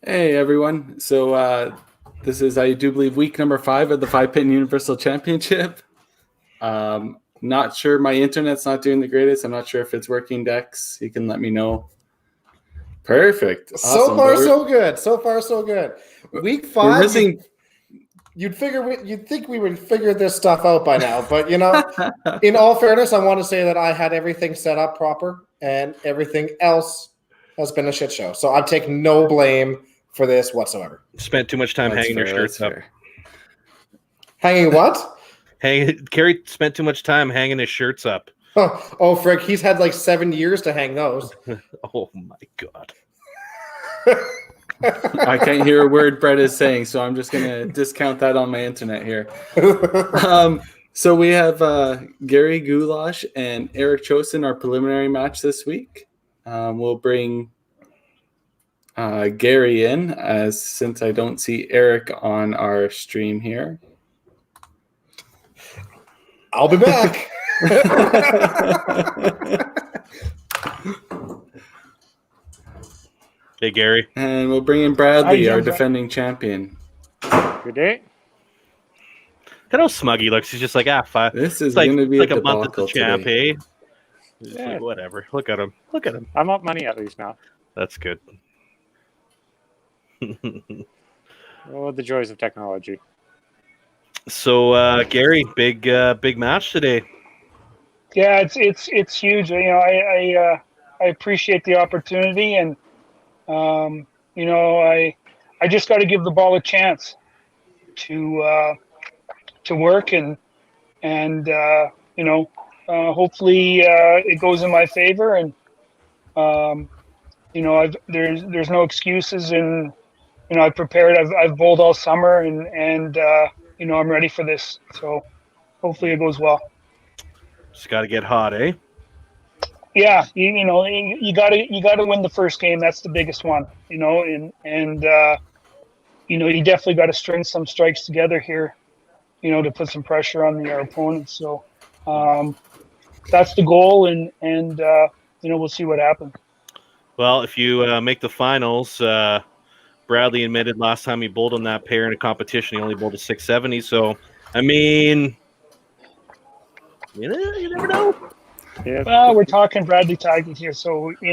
Hey everyone. This is, I do believe, week number 5 of the 5-Pin Universal Championship. Not sure, my internet's not doing the greatest. I'm not sure if it's working, Dex. You can let me know. Perfect. So awesome. far, so good. So far, so good. Week 5. We're missing. You'd think we would figure this stuff out by now, but in all fairness, I want to say that I had everything set up proper, and everything else has been a shit show. So I take no blame for this whatsoever. Spent too much time hanging your shirts up. Hanging what? Kerry spent too much time hanging his shirts up. Oh, Frick, he's had like 7 years to hang those. Oh my God. I can't hear a word Brett is saying, so I'm just going to discount that on my internet here. So we have Gary Gulash and Erik Kjos in our preliminary match this week. We'll bring Gary in, since I don't see Erik on our stream here. I'll be back. Hey, Gary. And we'll bring in Bradley, our defending champion. Good day. Look at how smug he looks. He's just like, fine. This is going to be like a month at the champ, today. Like, whatever. Look at him. Look at him. I'm up money at least now. That's good. Oh, the joys of technology. So, Gary, big match today. Yeah, it's huge. I appreciate the opportunity, and I just got to give the ball a chance to work, and hopefully it goes in my favor, and there's no excuses, and I've prepared. I've bowled all summer, and I'm ready for this. So hopefully it goes well. Just got to get hot, eh? Yeah, you gotta win the first game. That's the biggest one, and you definitely got to string some strikes together here, to put some pressure on our opponents. So that's the goal, and we'll see what happens. Well, if you make the finals, Bradley admitted last time he bowled on that pair in a competition, he only bowled a 670. So, I mean, you never know. Yeah. Well, we're talking Bradley Tytgat here, so we.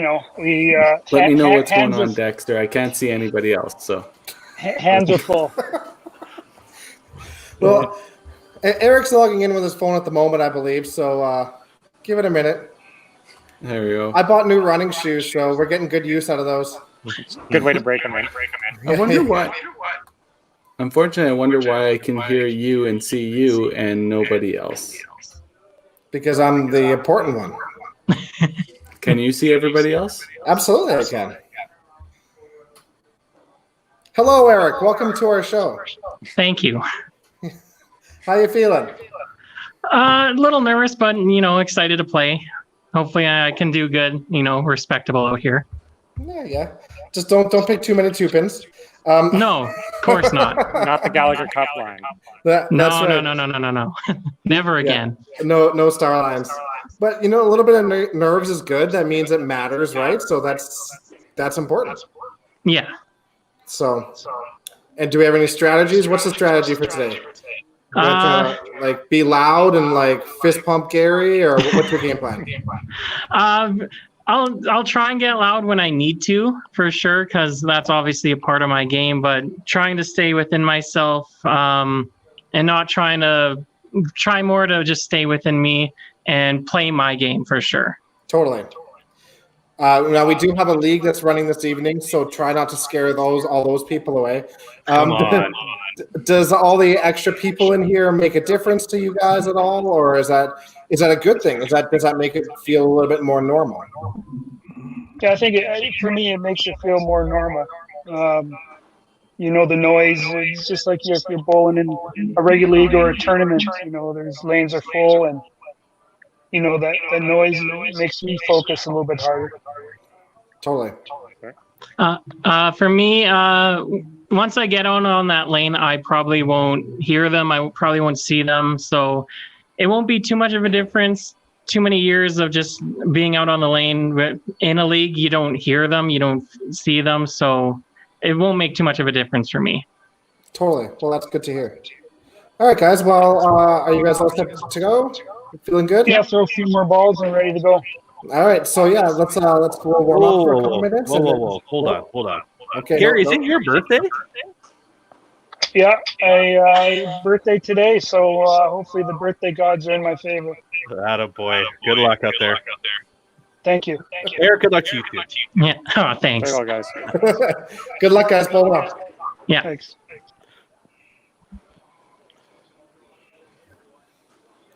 Let me know what's going on, Dexter. I can't see anybody else, so hands are full. Well, Eric's logging in with his phone at the moment, I believe. So give it a minute. There we go. I bought new running shoes, so we're getting good use out of those. Good way to break them in. I wonder why. Unfortunately, I wonder why I can hear you and see you and nobody else. Because I'm the important one. Can you see everybody else? Absolutely, I can. Hello, Erik. Welcome to our show. Thank you. How you feeling? A little nervous, but excited to play. Hopefully, I can do good. Respectable out here. Yeah. Just don't pick too many 2-pins. No, of course not. Not the Gallagher Cup line. No. Never again. No star lines. But a little bit of nerves is good. That means it matters, right? So that's important. Yeah. So, and do we have any strategies? What's the strategy for today? Be loud and fist pump Gary, or what's your game plan? I'll try and get loud when I need to, for sure, because that's obviously a part of my game. But trying to stay within myself, and not try more to just stay within me and play my game for sure. Totally. Now we do have a league that's running this evening, so try not to scare all those people away. Come on. Does all the extra people in here make a difference to you guys at all, or is that a good thing? Does that make it feel a little bit more normal? Yeah, I think for me it makes it feel more normal. The noise. It's just like if you're bowling in a regular league or a tournament. There's lanes are full, and that noise makes me focus a little bit harder. Totally. For me, once I get on that lane, I probably won't hear them. I probably won't see them. So it won't be too much of a difference. Too many years of just being out on the lane. In a league, you don't hear them. You don't see them. So it won't make too much of a difference for me. Totally. Well, that's good to hear. All right, guys. Well, are you guys all set to go? Feeling good? Yeah, throw a few more balls and ready to go. All right. So yeah, let's go warm up for a couple minutes. Whoa. Hold on. Okay. Gary, is it your birthday? Yeah, I birthday today, so hopefully the birthday gods are in my favor. Attaboy. Good luck out there. Thank you. Eric, good luck to you too. Yeah. Oh, thanks. Very well, guys. Good luck, guys. Bowl up. Yeah. Thanks.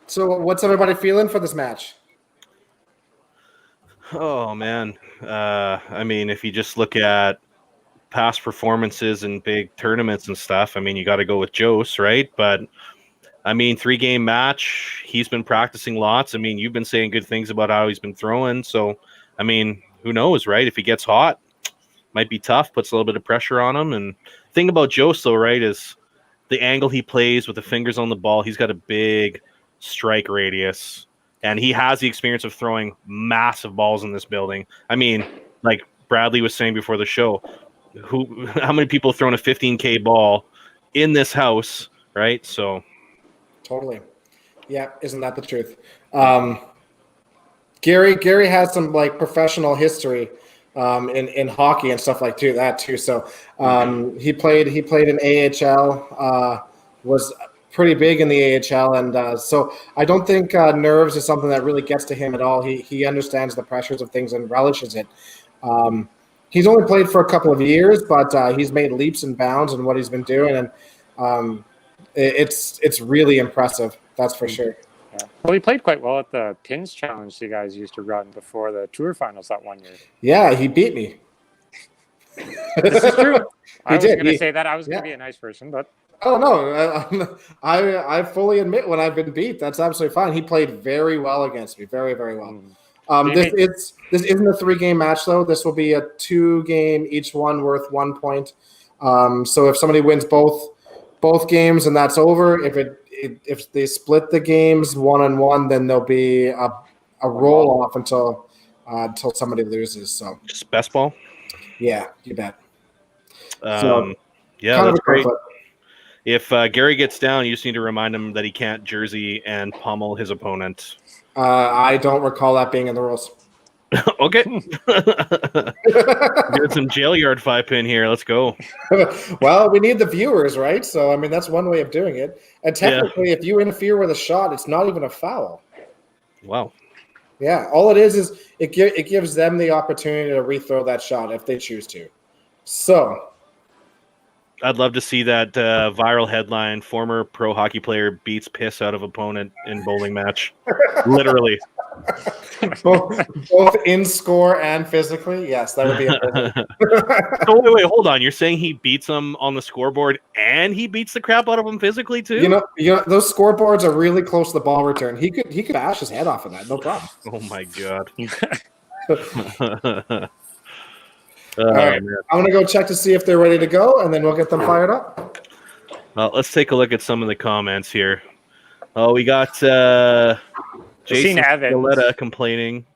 So, what's everybody feeling for this match? Oh man. I mean, if you just look at past performances in big tournaments and stuff, I mean, you got to go with Kjos, right? But I mean, 3-game match. He's been practicing lots. I mean, you've been saying good things about how he's been throwing. So, I mean, who knows, right? If he gets hot, might be tough. Puts a little bit of pressure on him. And thing about Kjos, though, right, is the angle he plays with the fingers on the ball. He's got a big strike radius, and he has the experience of throwing massive balls in this building. I mean, like Bradley was saying before the show, how many people have thrown a 15K ball in this house, right? So Totally. Yeah, isn't that the truth? Gary has some like professional history in hockey and stuff like that too. So he played in AHL, was pretty big in the AHL, and so I don't think nerves is something that really gets to him at all. He understands the pressures of things and relishes it. He's only played for a couple of years, but he's made leaps and bounds in what he's been doing, and it's really impressive. That's for sure. Yeah. Well, he played quite well at the Pins Challenge you guys used to run before the Tour Finals that one year. Yeah, he beat me. This is true. I was did. going to say that. I was going to be a nice person, but Oh no, I fully admit when I've been beat. That's absolutely fine. He played very well against me, very well. This isn't a 3-game match though. This will be a 2-game, each one worth 1 point. So if somebody wins both games and that's over, if they split the games 1-1, then there'll be a roll off until somebody loses. So just best ball. Yeah, you bet. Yeah, that's great. If Gary gets down, you just need to remind him that he can't jersey and pummel his opponent. I don't recall that being in the rules. Okay. Get some jail yard 5-pin here. Let's go. Well, we need the viewers, right? So, I mean, that's one way of doing it. And technically, if you interfere with a shot, it's not even a foul. Wow. Yeah, all it is it gives them the opportunity to rethrow that shot if they choose to. So I'd love to see that viral headline: former pro hockey player beats piss out of opponent in bowling match. Literally. both in score and physically. Yes, that would be amazing. So wait, hold on. You're saying he beats him on the scoreboard and he beats the crap out of him physically too? You know those scoreboards are really close to the ball return. He could bash his head off of that, no problem. Oh my god. All right, I'm gonna go check to see if they're ready to go, and then we'll get them fired up. Well, let's take a look at some of the comments here. Oh, we got Jason Galetta complaining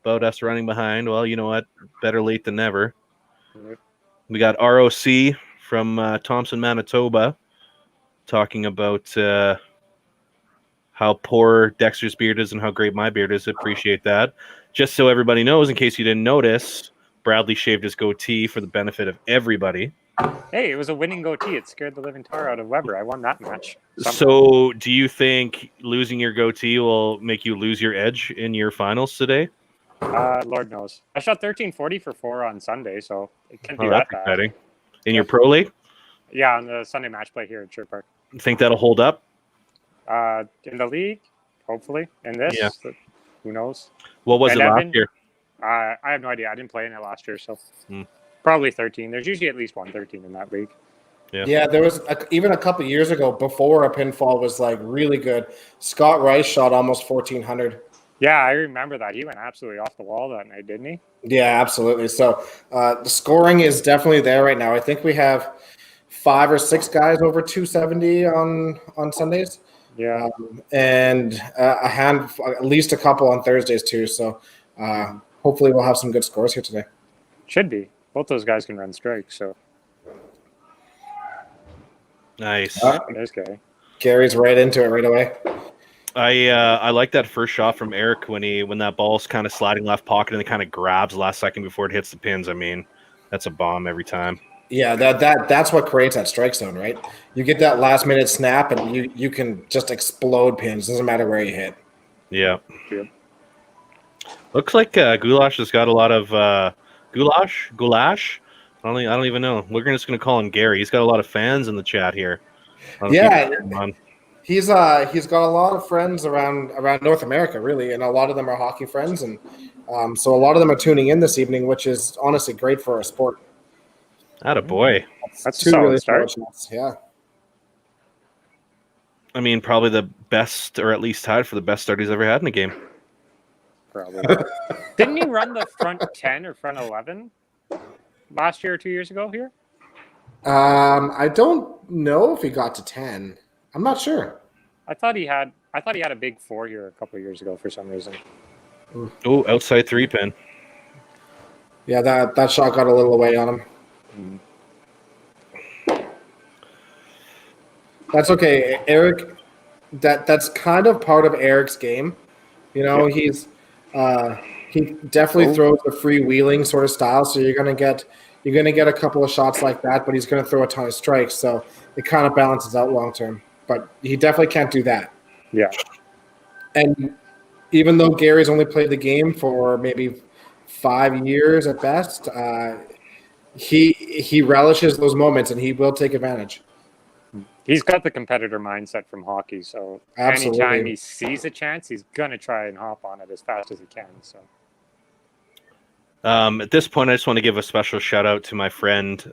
about us running behind. Well, you know what? Better late than never. We got ROC from Thompson, Manitoba, talking about how poor Dexter's beard is and how great my beard is. Appreciate that. Just so everybody knows, in case you didn't notice, Bradley shaved his goatee for the benefit of everybody. Hey, it was a winning goatee. It scared the living tar out of Weber. I won that match. So do you think losing your goatee will make you lose your edge in your finals today? Lord knows. I shot 1340 for 4 on Sunday, so it can't be that's that exciting. In your pro league? Yeah, on the Sunday match play here at Sherwood Park. Think that'll hold up? In the league, hopefully. In this, who knows? What was it last year? I have no idea. I didn't play in it last year, so probably 13. There's usually at least 113 in that league. Yeah, there was even a couple of years ago before a pinfall was like really good. Scott Rice shot almost 1,400. Yeah, I remember that. He went absolutely off the wall that night, didn't he? Yeah, absolutely. So the scoring is definitely there right now. I think we have 5 or 6 guys over 270 on Sundays. Yeah, and at least a couple on Thursdays too. So hopefully we'll have some good scores here today. Should be. Both those guys can run strikes, so Nice. There's Gary. Gary's right into it right away. I like that first shot from Erik when that ball's kind of sliding left pocket and it kind of grabs last second before it hits the pins. I mean, that's a bomb every time. Yeah, that's what creates that strike zone, right? You get that last minute snap, and you can just explode pins. Doesn't matter where you hit. Yeah. Yep. Looks like Gulash has got a lot of Gulash. I don't even know. We're just gonna call him Gary. He's got a lot of fans in the chat here. Yeah, he's got a lot of friends around North America, really, and a lot of them are hockey friends, and so a lot of them are tuning in this evening, which is honestly great for our sport. Attaboy. That's a solid start. Shots. Yeah. I mean, probably the best, or at least tied for the best start he's ever had in a game. Probably. Didn't he run the front 10 or front 11 last year or 2 years ago here? I don't know if he got to 10. I'm not sure. I thought he had a big 4 here a couple of years ago for some reason. Oh, outside 3-pin. Yeah, that shot got a little away on him. That's okay, Erik. That's kind of part of Erik's game. You know, he definitely throws a freewheeling sort of style. So you're gonna get a couple of shots like that, but he's gonna throw a ton of strikes. So it kind of balances out long term. But he definitely can't do that. Yeah. And even though Gary's only played the game for maybe 5 years at best, he relishes those moments and he will take advantage. He's got the competitor mindset from hockey, so Absolutely. anytime he sees a chance, he's gonna try and hop on it as fast as he can. So at this point, I just want to give a special shout out to my friend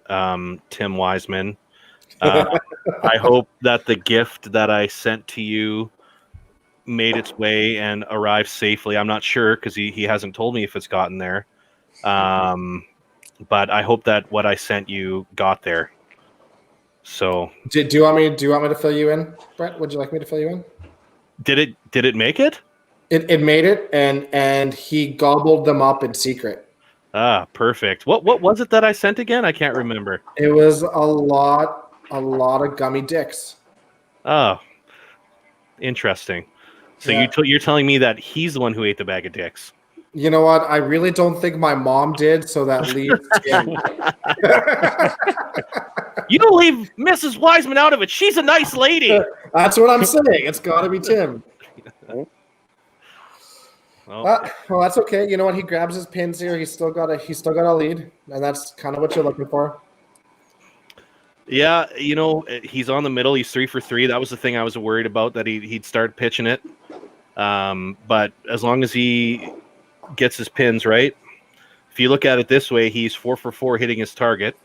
Tim Wiseman. I hope that the gift that I sent to you made its way and arrived safely. I'm not sure because he hasn't told me if it's gotten there. But I hope that what I sent you got there. So do you want me to fill you in, Brett? Would you like me to fill you in? Did it make it? It made it, and he gobbled them up in secret. Ah, perfect. What was it that I sent again? I can't remember. It was a lot of gummy dicks. Oh, interesting. So Yeah. you're telling me that he's the one who ate the bag of dicks? You know what? I really don't think my mom did, so that leaves Tim. You don't leave Mrs. Wiseman out of it. She's a nice lady. That's what I'm saying. It's got to be Tim. Well, Well, that's okay. You know what? He grabs his pins here. He's still got a lead, and that's kind of what you're looking for. yeah, he's on the middle. He's 3 for 3. That was the thing I was worried about, that he'd start pitching it. But as long as he gets his pins right, if you look at it this way, he's 4 for 4 hitting his target,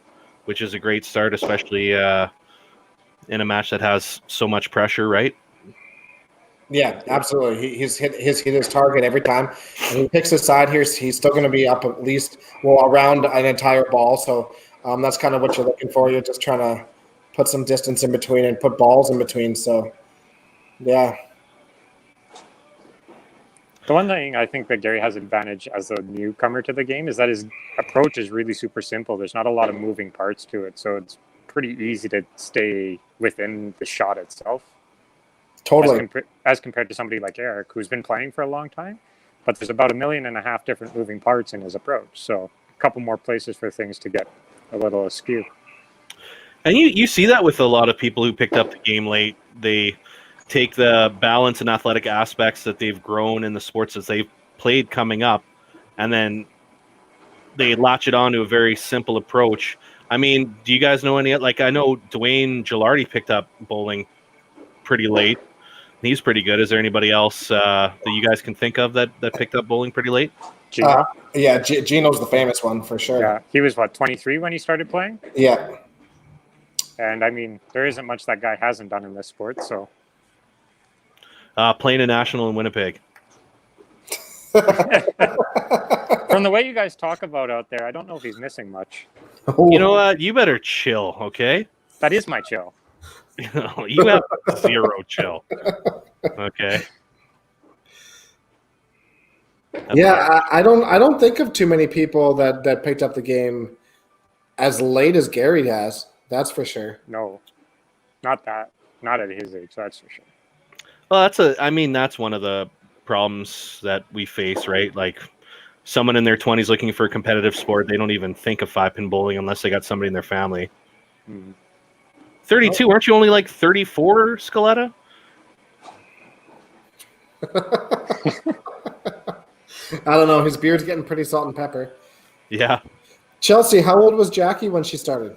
which is a great start, especially in a match that has so much pressure, right? Yeah, absolutely. He's hit his target every time, and he picks his side here. He's still going to be up at least around an entire ball. So that's kind of what you're looking for. You're just trying to put some distance in between and put balls in between. So yeah. the one thing I think that Gary has advantage as a newcomer to the game is that his approach is really super simple. There's not a lot of moving parts to it, so it's pretty easy to stay within the shot itself. Totally. As compared to somebody like Erik, who's been playing for a long time, but there's about 1.5 million different moving parts in his approach. So a couple more places for things to get a little askew. And you see that with a lot of people who picked up the game late. They take the balance and athletic aspects that they've grown in the sports as they've played coming up, and then they latch it on to a very simple approach. I mean, do you guys know any? Like, I know Dwayne Gilardi picked up bowling pretty late. He's pretty good. Is there anybody else that you guys can think of that picked up bowling pretty late? Gino? Yeah, Gino's the famous one for sure. Yeah, he was 23 when he started playing? Yeah. And I mean, there isn't much that guy hasn't done in this sport, so. Playing a national in Winnipeg. From the way you guys talk about out there, I don't know if he's missing much. You know what? You better chill, okay? That is my chill. You have zero chill. Okay. Yeah, I don't think of too many people that picked up the game as late as Gary has. That's for sure. No, not at his age, that's for sure. Well, that's one of the problems that we face, right? Like someone in their 20s looking for a competitive sport, they don't even think of 5-pin bowling unless they got somebody in their family. 32, aren't you only like 34, Scaletta? I don't know. His beard's getting pretty salt and pepper. Yeah. Chelsea, how old was Jackie when she started?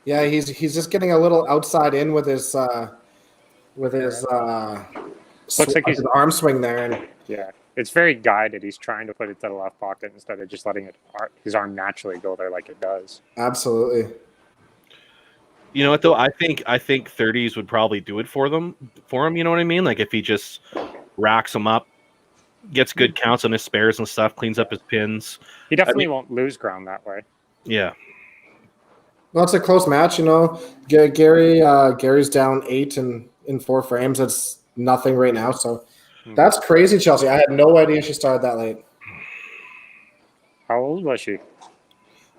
Yeah, he's just getting a little outside in with his his arm swing there, and yeah, it's very guided. He's trying to put it to the left pocket instead of just letting his arm naturally go there like it does. Absolutely. You know what though? I think 30s would probably do it for him. You know what I mean? Like if he just racks them up, gets good counts on his spares and stuff, cleans up his pins. He definitely won't lose ground that way. Yeah. Well, it's a close match, you know. Gary's down 8 in 4 frames. That's nothing right now. So that's crazy, Chelsea. I had no idea she started that late. How old was she? In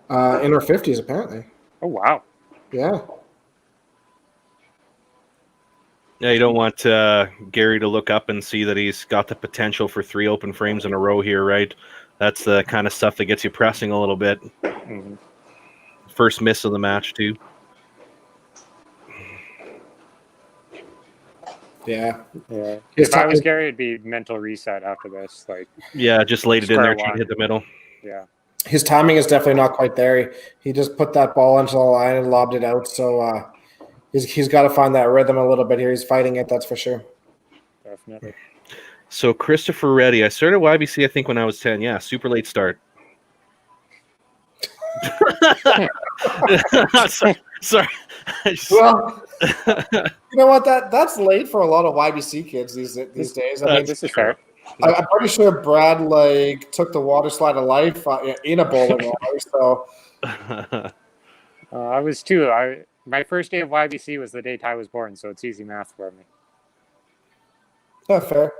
her 50s, apparently. Oh, wow. Yeah. Yeah, you don't want Gary to look up and see that he's got the potential for 3 open frames in a row here, right? That's the kind of stuff that gets you pressing a little bit. Mm-hmm. First miss of the match, too. Yeah. If I was Gary, it'd be mental reset after this. Yeah, just laid it in there, trying to hit the middle. Yeah. His timing is definitely not quite there. He just put that ball into the line and lobbed it out. So he's got to find that rhythm a little bit here. He's fighting it, that's for sure. Definitely. So Christopher Reddy, I started YBC, I think, when I was 10. Yeah, super late start. Sorry. Well, you know what? That's late for a lot of YBC kids these days. I mean, this is fair. I'm pretty sure Brad took the water slide of life in a bowling alley. So I was too. My first day of YBC was the day Ty was born, so it's easy math for me. Yeah, fair.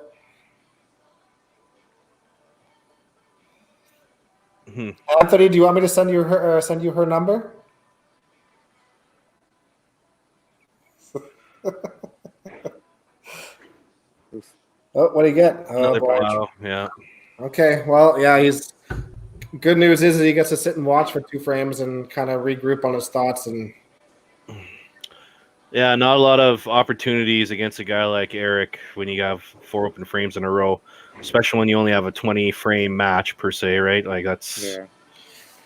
Anthony, do you want me to send you her number? Oh, what do you get? Another wow, yeah. Okay, well, yeah, he's good news is that he gets to sit and watch for 2 frames and kind of regroup on his thoughts. And yeah, not a lot of opportunities against a guy like Erik when you have 4 open frames in a row, especially when you only have a 20 frame match per se, right? Like that's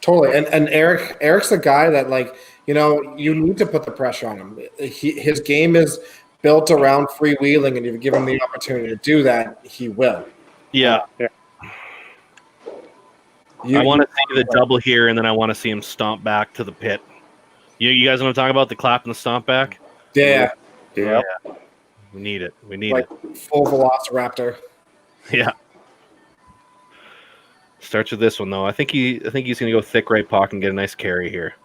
totally. And Erik's the guy that, like, you know, you need to put the pressure on him. His game is built around freewheeling, and if you give him the opportunity to do that, he will. Yeah. I want to see the double here, and then I want to see him stomp back to the pit. You guys want to talk about the clap and the stomp back? Yeah. We need it. We need it. Full velociraptor. Yeah. Starts with this one though. I think he's going to go thick right pocket and get a nice carry here.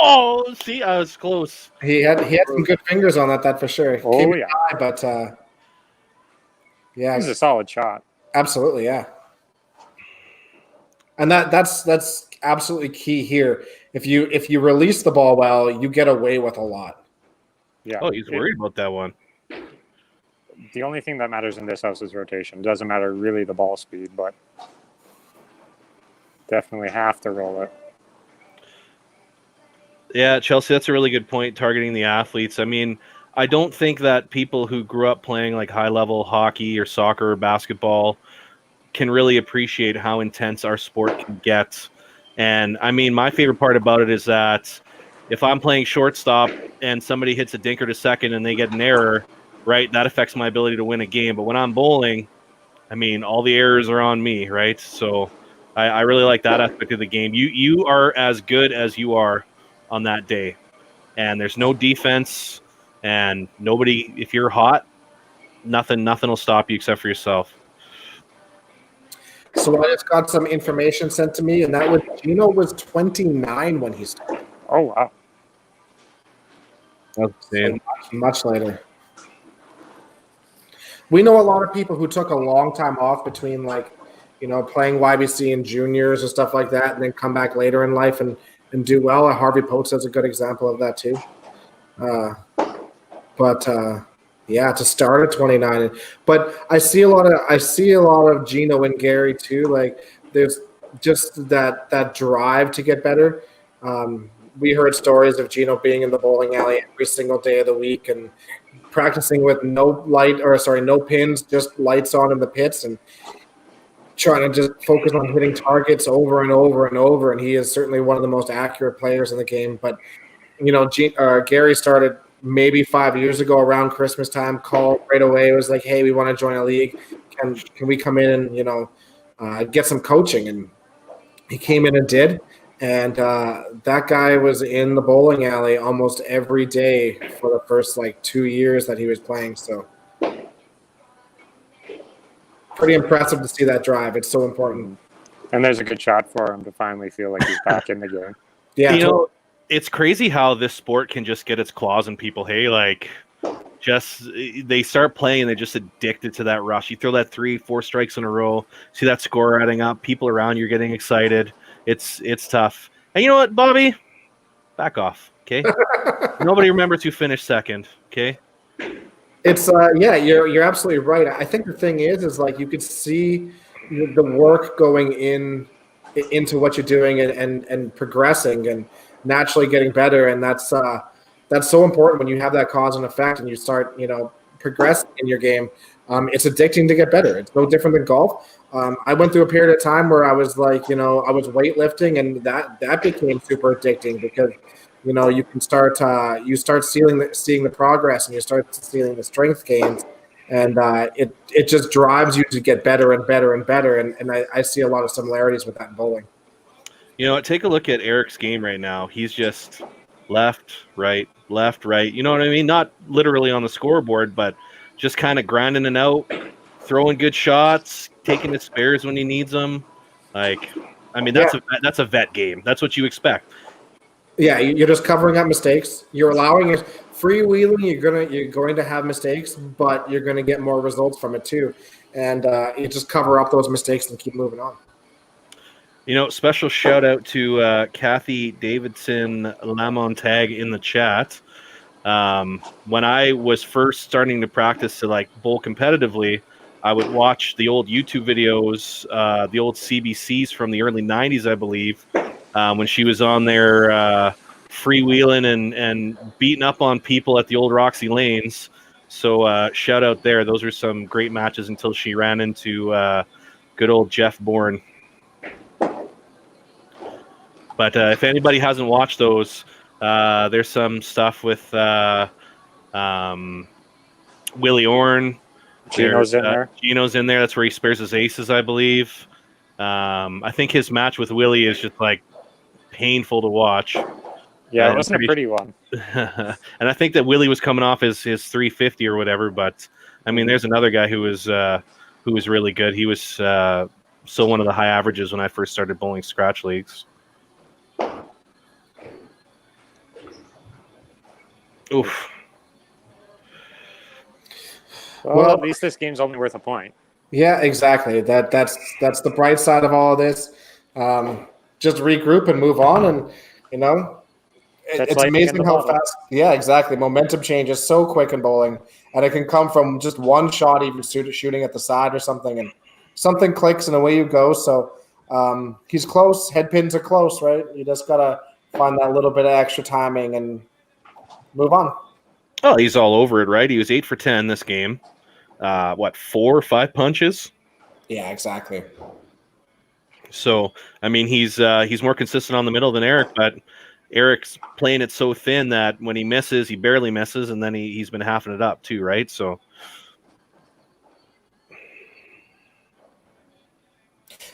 Oh, see, I was close. He had some good fingers on that for sure. Oh yeah, high, but yeah, this is a solid shot. Absolutely, yeah. And that's absolutely key here. If you release the ball well, you get away with a lot. Yeah. Oh, he's worried about that one. The only thing that matters in this house is rotation. It doesn't matter really the ball speed, but definitely have to roll it. Yeah, Chelsea, that's a really good point, targeting the athletes. I mean, I don't think that people who grew up playing like high-level hockey or soccer or basketball can really appreciate how intense our sport can get. And, I mean, my favorite part about it is that if I'm playing shortstop and somebody hits a dinker to second and they get an error, right, that affects my ability to win a game. But when I'm bowling, I mean, all the errors are on me, right? So I really like that aspect of the game. You are as good as you are on that day, and there's no defense, and nobody, if you're hot, nothing will stop you except for yourself. So I just got some information sent to me, and that was Gino was 29 when he started. Oh wow. insane. Much later. We know a lot of people who took a long time off between playing YBC and juniors and stuff like that, and then come back later in life and do well. Harvey Potes is a good example of that too. To start at 29, but I see a lot of Gino and Gary too. Like there's just that drive to get better. We heard stories of Gino being in the bowling alley every single day of the week and practicing with no pins, just lights on in the pits and trying to just focus on hitting targets over and over and over. And he is certainly one of the most accurate players in the game. But Gary started maybe 5 years ago around Christmas time, called right away. It was like, hey, we want to join a league. Can we come in and, get some coaching? And he came in and did. And that guy was in the bowling alley almost every day for the first 2 years that he was playing. So pretty impressive to see that drive. It's so important. And there's a good shot for him to finally feel like he's back in the game. Yeah, it's crazy how this sport can just get its claws in people. Hey, they start playing and they're just addicted to that rush. You throw that 3-4 strikes in a row, see that score adding up, people around you're getting excited. It's tough. And you know what, Bobby? Back off, okay? Nobody remembers who finished second, okay? It's you're absolutely right. I think the thing is you could see the work going into what you're doing and progressing and naturally getting better, and that's so important when you have that cause and effect and you start progressing in your game. It's addicting to get better. It's no different than golf. I went through a period of time where I was I was weightlifting, and that became super addicting because you can start seeing the progress, and you start seeing the strength gains, and it just drives you to get better and better and better, and I see a lot of similarities with that in bowling. Take a look at Erik's game right now. He's just left, right. You know what I mean? Not literally on the scoreboard, but just kind of grinding it out, throwing good shots, taking his spares when he needs them. That's a vet game. That's what you expect. Yeah, you're just covering up mistakes. You're allowing it freewheeling. You're going to have mistakes, but you're going to get more results from it too. And you just cover up those mistakes and keep moving on. Special shout out to Kathy Davidson Lamontag in the chat. When I was first starting to practice to bowl competitively, I would watch the old YouTube videos, the old CBCs from the early 90s, I believe, when she was on there freewheeling and beating up on people at the old Roxy Lanes. So shout out there. Those are some great matches until she ran into good old Jeff Bourne. But if anybody hasn't watched those, there's some stuff with Willie Orn. Gino's in there. Gino's in there. That's where he spares his aces, I believe. I think his match with Willie is just painful to watch. Yeah, it wasn't a pretty one. And I think that Willie was coming off his 350 or whatever. But I mean, there's another guy who was really good. He was still one of the high averages when I first started bowling scratch leagues. Oof. Well, at least this game's only worth a point. Yeah, exactly. That's the bright side of all of this. Just regroup and move on, and it's amazing how fast. Yeah, exactly. Momentum changes so quick in bowling, and it can come from just one shot, even shooting at the side or something, and something clicks and away you go. So he's close. Head pins are close, right? You just gotta find that little bit of extra timing and move on. Oh, he's all over it, right? He was 8 for 10 this game. 4 or 5 punches? Yeah, exactly. So, I mean, he's more consistent on the middle than Erik, but Erik's playing it so thin that when he misses, he barely misses, and then he's been halving it up too, right? So,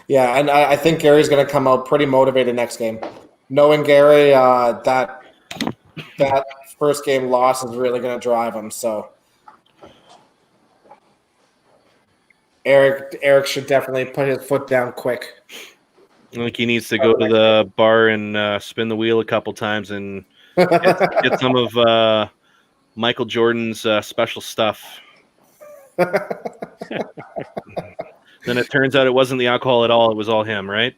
yeah, and I think Gary's going to come out pretty motivated next game. Knowing Gary, that first game loss is really going to drive him. So Erik should definitely put his foot down quick. I think he needs to go to the bar and spin the wheel a couple times and get some of Michael Jordan's special stuff. Then it turns out it wasn't the alcohol at all. It was all him, right?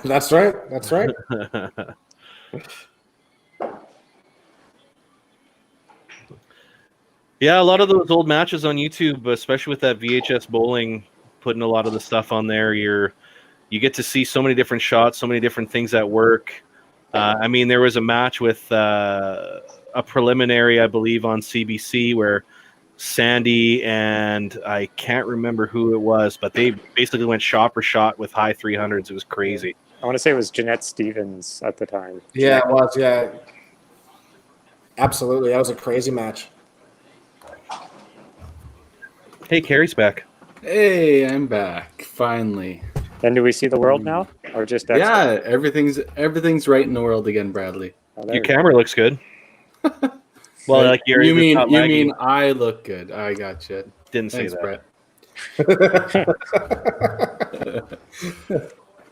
That's right. That's right. Yeah, a lot of those old matches on YouTube, especially with that VHS bowling, putting a lot of the stuff on there. You get to see so many different shots, so many different things at work. I mean, there was a match with a preliminary, I believe, on CBC where Sandy and I can't remember who it was, but they basically went shot for shot with high 300s. It was crazy. I want to say it was Jeanette Stevens at the time. Yeah, it was. Yeah, absolutely. That was a crazy match. Hey, Carrie's back. Hey, I'm back finally. And do we see the world now, or just X? Yeah, everything's right in the world again, Bradley. Oh, there Your we go. camera looks good. Well, like Gary, you it's mean not you laggy. mean I look good? I got you. Didn't say Thanks, that. Brett.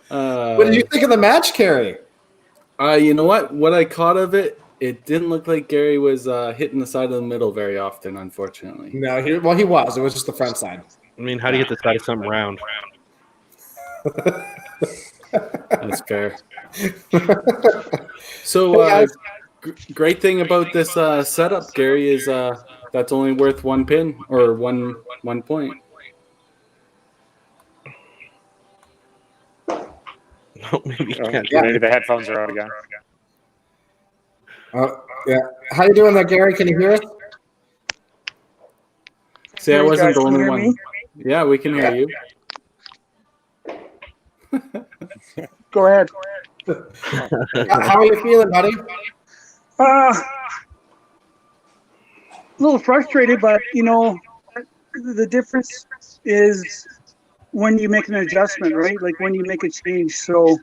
What did you think of the match, Carrie? You know what? What I caught of it, it didn't look like Gary was hitting the side of the middle very often, unfortunately. No, he was. It was just the front side. I mean, how do you get the side of something round? That's fair. So, great thing about this setup, Gary, is that's only worth one pin or one point. Maybe you can't. Yeah. Maybe the headphones are out again. Yeah. How you doing there, Gary? Can you hear us? See, I You wasn't guys the can only hear one. me? Yeah, we can hear you. Go ahead. How are you feeling, buddy? A little frustrated, but the difference is when you make an adjustment, right? Like when you make a change. So,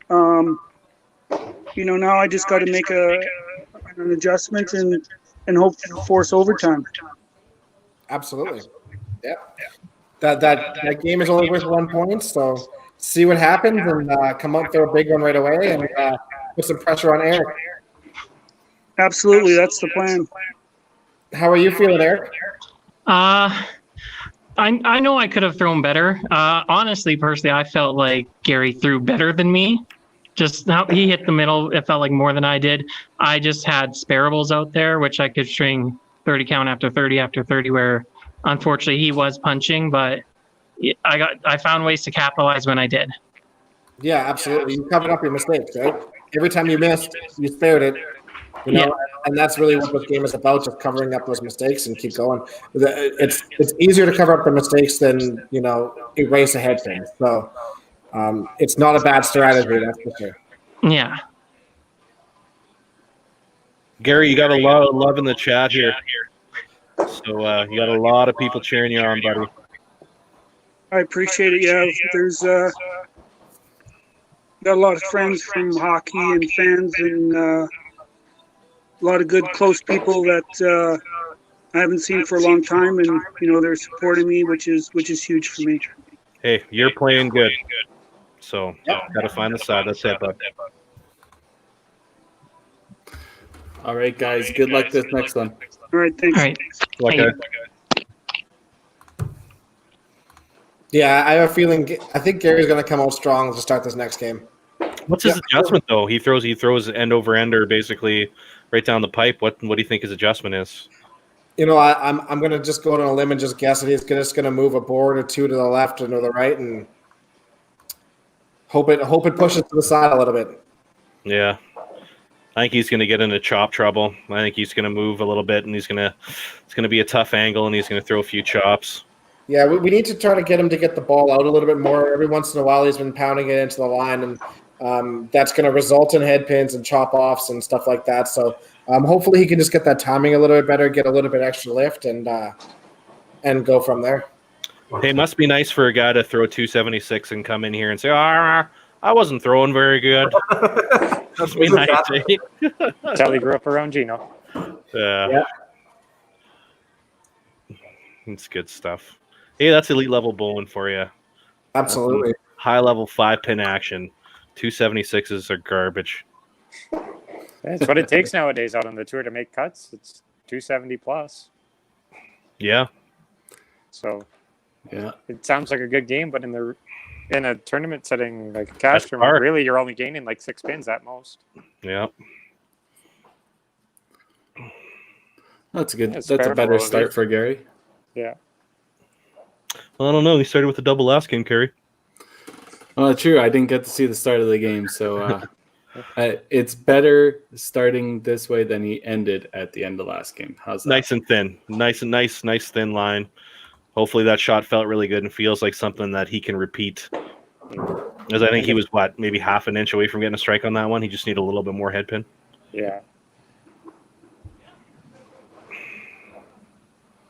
now I just got to make an adjustment and hope to force overtime. Absolutely. Yeah. That game is only worth 1 point, so see what happens and come up throw a big one right away and put some pressure on Erik. Absolutely, that's the plan. How are you feeling, Erik? I know I could have thrown better. Honestly, personally, I felt like Gary threw better than me. Just how he hit the middle, it felt like more than I did. I just had sparables out there, which I could string 30 count after 30 after 30, where unfortunately he was punching, but I found ways to capitalize when I did. Yeah, absolutely. You covered up your mistakes, right? Every time you missed, you spared it. And that's really what this game is about, just covering up those mistakes and keep going. It's easier to cover up the mistakes than, erase a head pin. So it's not a bad strategy, that's for sure. Yeah. Gary, you got a lot of love in the chat here. So you got a lot of people cheering you on, buddy. I appreciate it. Yeah, there's got a lot of friends from hockey and fans and a lot of good close people that I haven't seen for a long time, and they're supporting me, which is huge for me. Hey, you're playing good. So got to find the side. That's it, bud. All right, guys. Good luck this next one. All right, thanks. All right. Like Thank Yeah, I have a feeling. I think Gary's going to come out strong to start this next game. what's his adjustment though? He throws end over ender basically right down the pipe. What do you think his adjustment is? I'm going to just go on a limb and just guess that he's just going to move a board or two to the left and to the right and hope it pushes to the side a little bit. Yeah. I think he's going to get into chop trouble. I think he's going to move a little bit, and it's going to be a tough angle, and he's going to throw a few chops. Yeah, we need to try to get him to get the ball out a little bit more. Every once in a while, he's been pounding it into the line, and that's going to result in head pins and chop offs and stuff like that. So hopefully he can just get that timing a little bit better, get a little bit extra lift, and go from there. Hey, it must be nice for a guy to throw 276 and come in here and say, I wasn't throwing very good. Must be nice. Tell he grew up around Gino. Yeah. It's good stuff. Hey, that's elite level bowling for you. Absolutely. High level 5-pin action. 276s are garbage. That's what it takes nowadays out on the tour to make cuts. It's 270 plus. Yeah. So Yeah. it sounds like a good game, but in a tournament setting, like a cash That's tournament, hard. really you're only gaining like 6 pins at most. Yeah. That's a good. Yeah, That's a fair better ability. start for Gary. Yeah. Well, I don't know. He started with the double last game, Kerry. Well, true. I didn't get to see the start of the game, so it's better starting this way than he ended at the end of last game. How's that? Nice and thin. Nice thin line. Hopefully that shot felt really good and feels like something that he can repeat. As I think he was, maybe half an inch away from getting a strike on that one. He just needed a little bit more head pin. Yeah.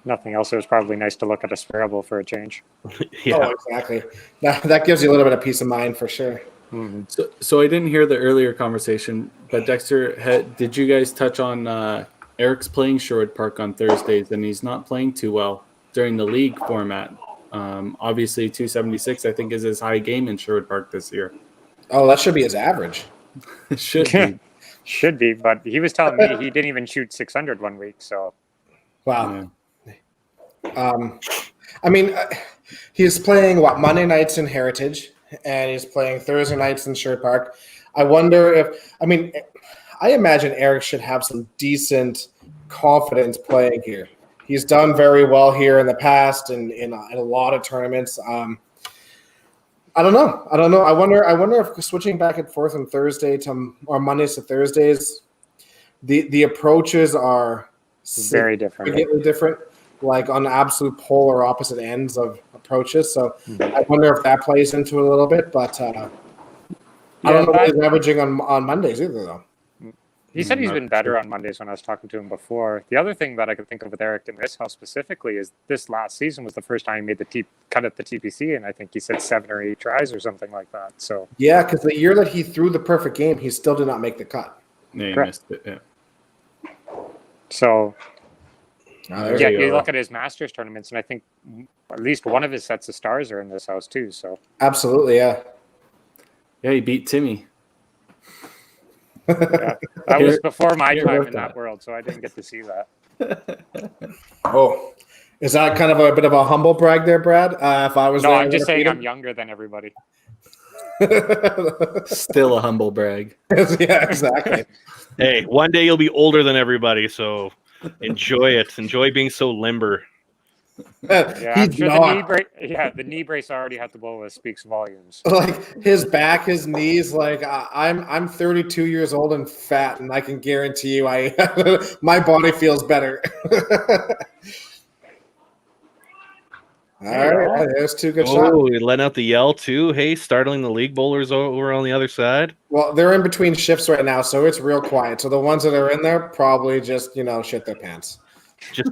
Nothing else. It was probably nice to look at a sparable for a change. Yeah. Oh, exactly. That gives you a little bit of peace of mind for sure. Mm-hmm. So I didn't hear the earlier conversation, but Dexter, did you guys touch on Eric's playing Sherwood Park on Thursdays, and he's not playing too well during the league format. Obviously, 276 I think is his high game in Sherwood Park this year. Oh, that should be his average. It should be. Should be, but he was telling me he didn't even shoot 600 one week. So Wow. Yeah. I mean, he's playing Monday nights in Heritage, and he's playing Thursday nights in Sherwood Park. I wonder I imagine Erik should have some decent confidence playing here. He's done very well here in the past and in a lot of tournaments. I don't know. I wonder if switching back and forth on Mondays to Thursdays, the approaches are very different. significantly different, like on absolute polar opposite ends of approaches. So I wonder if that plays into it a little bit, but I don't know what he's averaging on Mondays either, though. He said he's been better on Mondays when I was talking to him before. The other thing that I could think of with Erik in this house specifically is this last season was the first time he made the cut at the TPC, and I think he said 7 or 8 tries or something like that. So yeah, because the year that he threw the perfect game, he still did not make the cut. Yeah, you Correct. missed it. Yeah. So There you you go. look at his Masters tournaments, and I think at least one of his sets of stars are in this house too. So Absolutely, yeah. Yeah, he beat Timmy. yeah, that was before my hear time about in that that. world, so I didn't get to see that. Oh, is that kind of a bit of a humble brag there, Brad? If I was No, there, I'm I just would've saying beat I'm him. younger than everybody. Still a humble brag. Yeah, exactly. Hey, one day you'll be older than everybody, so enjoy it. Enjoy being so limber. Yeah, I'm He's sure not. the knee brace already had to blow us speaks volumes. Like his back, his knees. Like I'm 32 years old and fat, and I can guarantee you, my body feels better. All right, there's 2 good shots. Oh, he let out the yell too. Hey, startling the league bowlers over on the other side. Well, they're in between shifts right now, so it's real quiet. So the ones that are in there probably just shit their pants. Just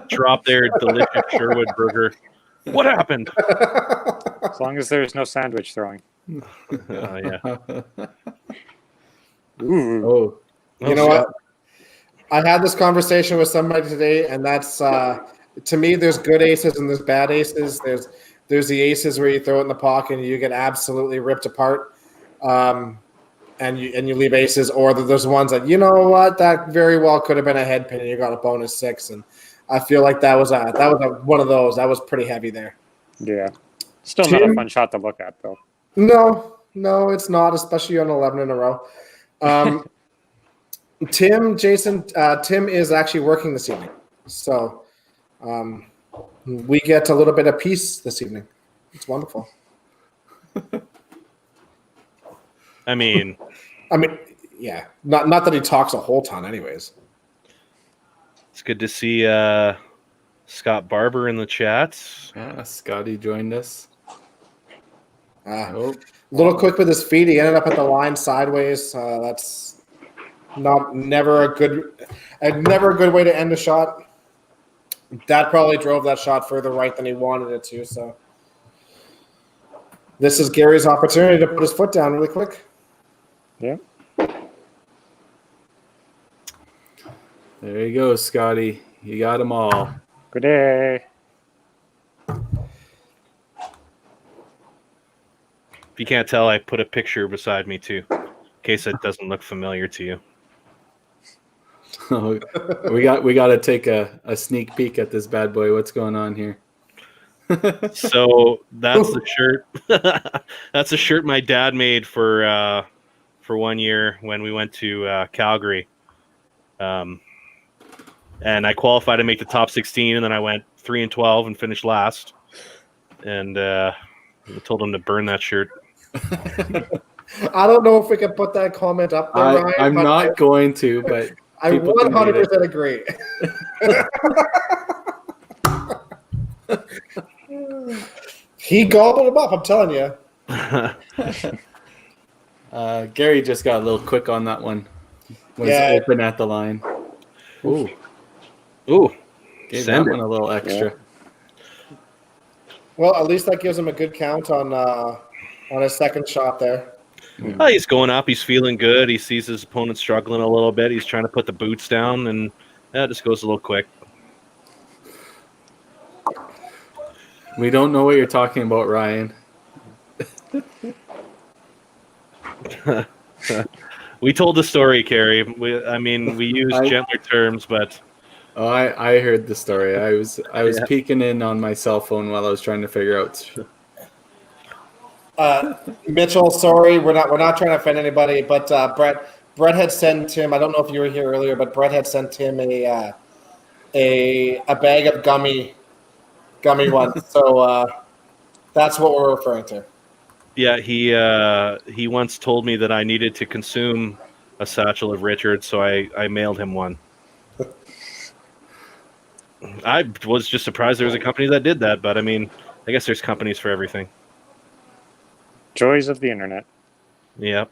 drop their delicious Sherwood burger. What happened? As long as there's no sandwich throwing. Oh yeah. Ooh. Oh, You know what? I had this conversation with somebody today, and that's to me. There's good aces and there's bad aces. There's the aces where you throw it in the pocket and you get absolutely ripped apart, and you leave aces, or there's ones that that very well could have been a head pin and you got a bonus 6. And I feel like that was one of those. That was pretty heavy there. Yeah. Still not a fun shot to look at, though. No, it's not, especially on 11 in a row. Tim is actually working this evening, so we get a little bit of peace this evening. It's wonderful. I mean, yeah. Not that he talks a whole ton, anyways. it's good to see Scott Barber in the chats. yeah, Scotty joined us. A Oh, little quick with his feet. He ended up at the line sideways. That's never a good way to end a shot. That probably drove that shot further right than he wanted it to. So this is Gary's opportunity to put his foot down really quick. Yeah. there you go, Scotty. You got them all. Good day. If you can't tell, I put a picture beside me too, in case it doesn't look familiar to you. we got to take a sneak peek at this bad boy. What's going on here? So that's the shirt. That's a shirt my dad made for 1 year when we went to Calgary. And I qualified to make the top 16, and then I went 3-12 and finished last. And I told him to burn that shirt. I don't know if we can put that comment up there, Ryan. I'm not going to, but I 100% agree. He gobbled him up, I'm telling you. Gary just got a little quick on that one. Was open at the line. Ooh. Gave that one a little extra. Yeah. Well, at least that gives him a good count on his second shot there. Oh, he's going up. He's feeling good. He sees his opponent struggling a little bit. He's trying to put the boots down, and it just goes a little quick. We don't know what you're talking about, Ryan. We told the story, Carrie. We use gentler terms, but I heard the story. I was peeking in on my cell phone while I was trying to figure out. Mitchell, sorry, we're not trying to offend anybody, but Brett had sent him. I don't know if you were here earlier, but Brett had sent him a bag of gummy ones. So that's what we're referring to. Yeah, he once told me that I needed to consume a satchel of Richard, so I mailed him one. I was just surprised there was a company that did that, but I mean, I guess there's companies for everything. Joys of the internet. Yep.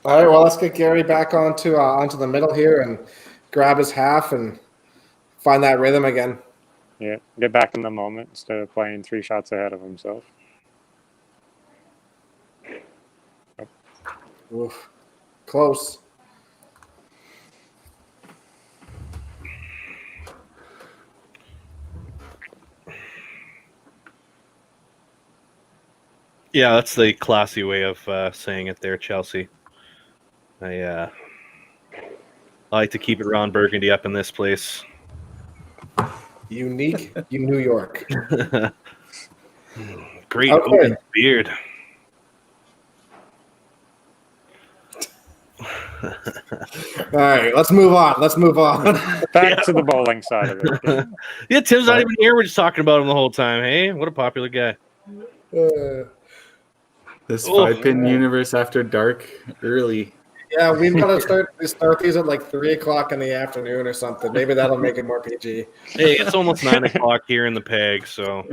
All right, well, let's get Gary back onto the middle here and grab his half and find that rhythm again. Yeah, get back in the moment instead of playing 3 shots ahead of himself. Oof. Close. Yeah, that's the classy way of saying it there, Chelsea. I like to keep it Ron Burgundy up in this place. Unique in New York. Great open beard. All right, let's move on. Back to the bowling side of it. Yeah, Tim's not even here. We're just talking about him the whole time. Hey, what a popular guy. This 5-pin universe after dark early. Yeah, we've got to start these at like 3:00 in the afternoon or something. Maybe that'll make it more PG. Hey, it's almost 9:00 here in the peg, so.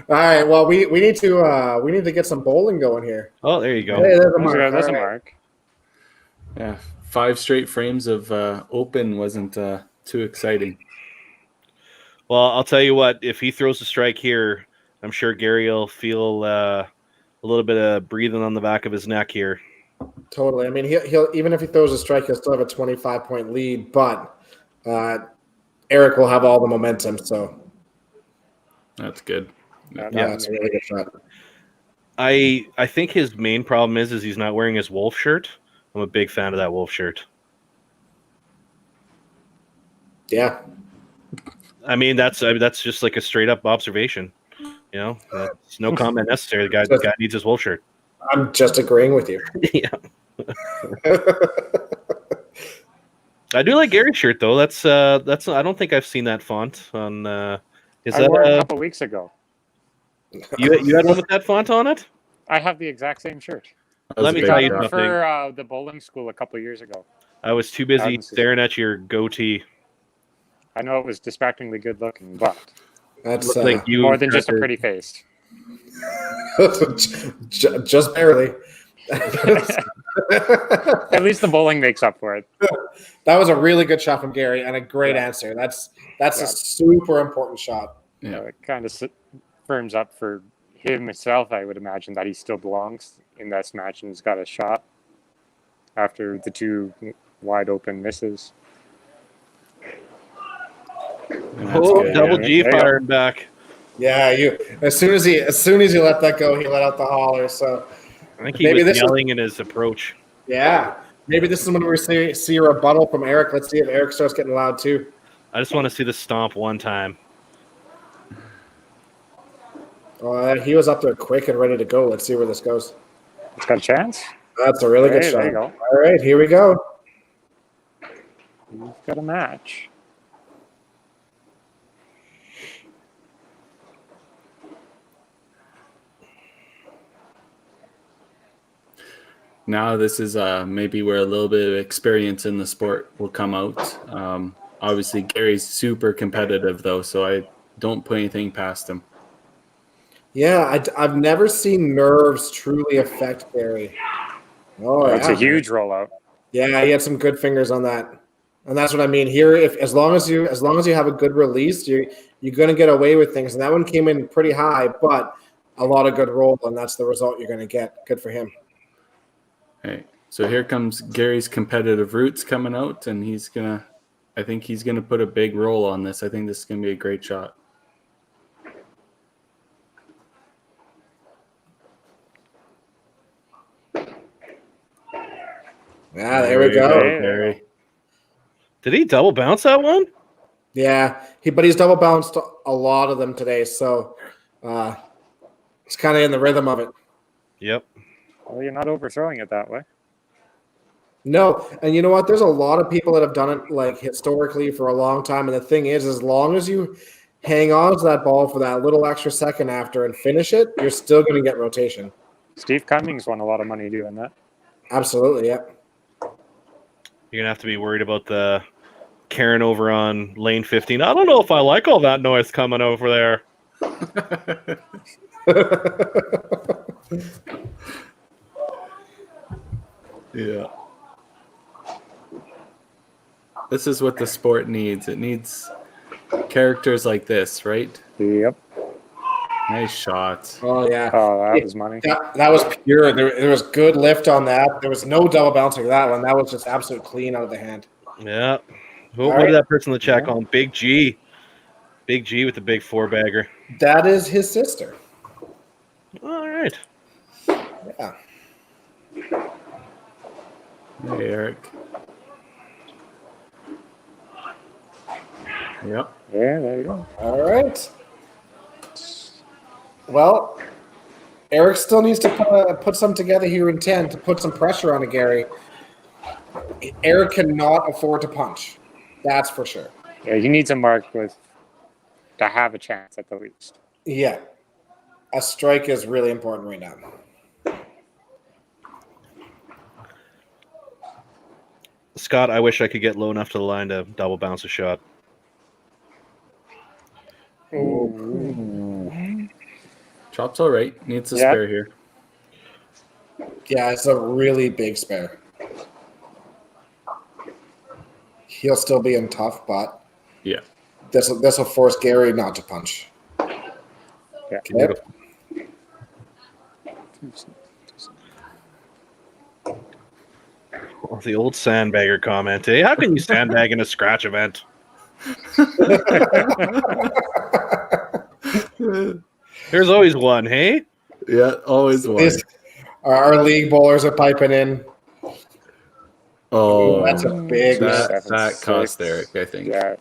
All right. Well, we need to get some bowling going here. Oh, there you go. Hey, there's a mark. There's a mark. Yeah, 5 straight frames of open wasn't too exciting. Well, I'll tell you what. If he throws a strike here, I'm sure Gary will feel a little bit of breathing on the back of his neck here. Totally. I mean, he'll even if he throws a strike, he'll still have a 25-point lead. But Erik will have all the momentum. So that's good. Yeah, it's a really good shot. I think his main problem is he's not wearing his Wolf shirt. I'm a big fan of that Wolf shirt. Yeah. I mean, that's just like a straight up observation. You know, there's no comment necessary. The guy needs his Wolf shirt. I'm just agreeing with you. Yeah. I do like Gary's shirt though. That's I don't think I've seen that font on. I wore it a couple weeks ago. You had one with that font on it? I have the exact same shirt. Let me tell you something. something. For the bowling school a couple years ago. I was too busy staring at your goatee. I know it was distractingly good looking, but that's like you more than just a pretty face. Just barely. At least the bowling makes up for it. That was a really good shot from Gary and a great answer. That's a super important shot. Yeah, it kind of firms up for him himself. I would imagine that he still belongs in this match and has got a shot after the 2 wide open misses. Double G firing back. Yeah, as soon as he let that go, he let out the holler. So I think he was yelling in his approach. Yeah, Maybe this is when we see a rebuttal from Erik. Let's see if Erik starts getting loud too. I just want to see the stomp one time. He was up there quick and ready to go. Let's see where this goes. It's got a chance. That's a really good Hey, shot. there you go. All right, here we go. You've got a match. Now this is maybe where a little bit of experience in the sport will come out. Obviously, Gary's super competitive, though, so I don't put anything past him. Yeah, I've never seen nerves truly affect Gary. Oh, It's yeah. a huge rollout. Yeah, he had some good fingers on that, and that's what I mean here. If as long as you have a good release, you're going to get away with things. And that one came in pretty high, but a lot of good roll, and that's the result you're going to get. Good for him. Hey, so here comes Gary's competitive roots coming out, and I think he's gonna put a big roll on this. I think this is gonna be a great shot. Yeah, there we go. Gary. Did he double bounce that one? Yeah, but he's double bounced a lot of them today, so it's kind of in the rhythm of it. Yep. Well, you're not overthrowing it that way. No, and you know what? There's a lot of people that have done it like historically for a long time, and the thing is, as long as you hang on to that ball for that little extra second after and finish it, you're still going to get rotation. Steve Cummings won a lot of money doing that. Absolutely, yeah. You're gonna have to be worried about the Karen over on lane 15. I don't know if I like all that noise coming over there. Yeah. This is what the sport needs. It needs characters like this, right? Yep. Nice shot. Oh yeah. Oh, that was money. That was pure. There was good lift on that. There was no double bouncing of that one. That was just absolute clean out of the hand. Yeah. What did that person in the chat call him? Big G. Big G with the big 4-bagger. That is his sister. All right. Yeah. Hey, Erik. Yep. Yeah, there you go. All right. Well, Erik still needs to put some together here in 10 to put some pressure on Gary. Erik cannot afford to punch. That's for sure. Yeah, he needs a mark to have a chance at the least. Yeah. A strike is really important right now. Scott, I wish I could get low enough to the line to double bounce a shot. Chop's all right. Needs a spare here. Yeah, it's a really big spare. He'll still be in tough, but yeah, this will force Gary not to punch. Yeah. Okay. Oh, the old sandbagger comment. Hey, how can you sandbag in a scratch event? There's always one, hey? Yeah, always one. Our league bowlers are piping in. Oh, that's a big that cost Erik, I think. Yeah.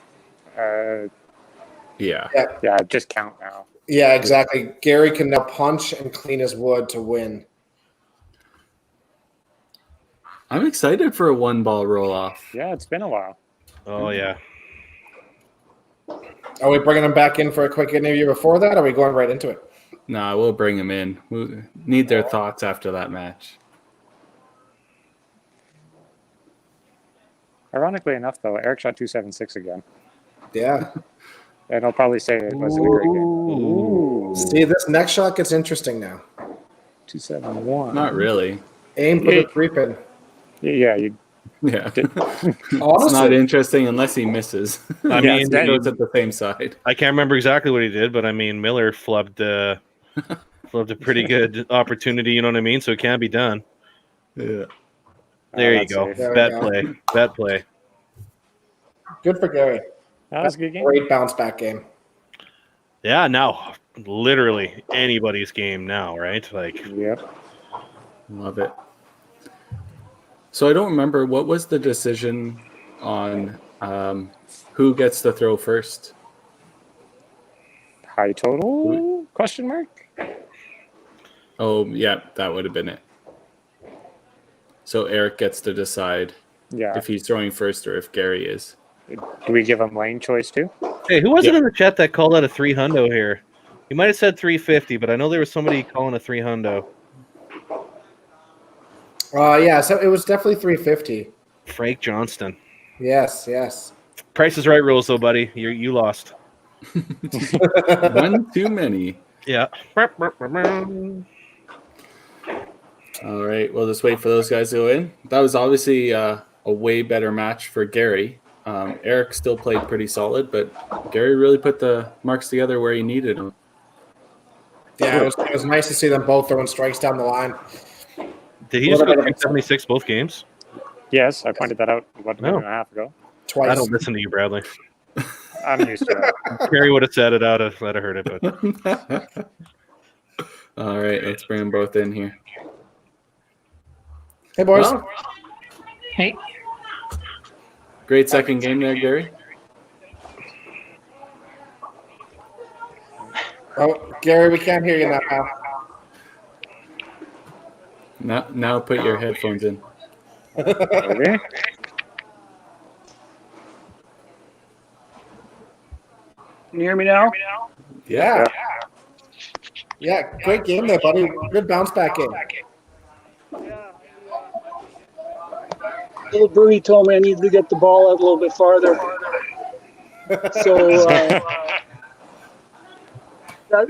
Yeah. Yeah, just count now. Yeah, exactly. Gary can now punch and clean his wood to win. I'm excited for a one-ball roll-off. Yeah, it's been a while. Oh, yeah. Are we bringing him back in for a quick interview before that, or are we going right into it? Nah, we'll bring him in. We need their thoughts after that match. Ironically enough, though, Erik shot 276 again. Yeah. And I'll probably say it wasn't a great game. Ooh. See, this next shot gets interesting now. 271. Not really. Aim for the 3-pin. Yeah, you. Yeah. Honestly, It's not interesting unless he misses. I mean, he goes at the same side. I can't remember exactly what he did, but I mean, Miller flubbed a pretty good opportunity, you know what I mean? So it can be done. Yeah. There you go. Bet play. Good for Gary. That was a good game. Great bounce back game. Yeah, now literally anybody's game now, right? Like, Yep. Love it. So I don't remember, what was the decision on who gets to throw first? High total? Question mark? Oh, yeah, that would have been it. So Erik gets to decide Yeah. if he's throwing first or if Gary is. Do we give him lane choice too? Hey, who was it Yeah. in the chat that called out a 300 here? He might have said 350, but I know there was somebody calling a 300. Yeah, so it was definitely 350. Frank Johnston. Yes, yes. Price is Right rules, though, buddy. You lost. One too many. Yeah. All right, we'll just wait for those guys to go in. That was obviously a way better match for Gary. Erik still played pretty solid, but Gary really put the marks together where he needed them. Yeah, it was nice to see them both throwing strikes down the line. Did he just go 376 both games? Yes, I pointed that out about a minute No. and a half ago. Twice. I don't listen to you, Bradley. I'm used to that. Gary would have said it out if I'd have heard it, but All right, let's bring them both in here. Hey, boys. Well, Hey, great second game there, Gary. Oh, Gary, we can't hear you now, pal. Now put your headphones in. Okay. Can you hear me now? Yeah. Yeah, great game there, buddy. Good bounce back game. Little Bruni told me I needed to get the ball out a little bit farther. So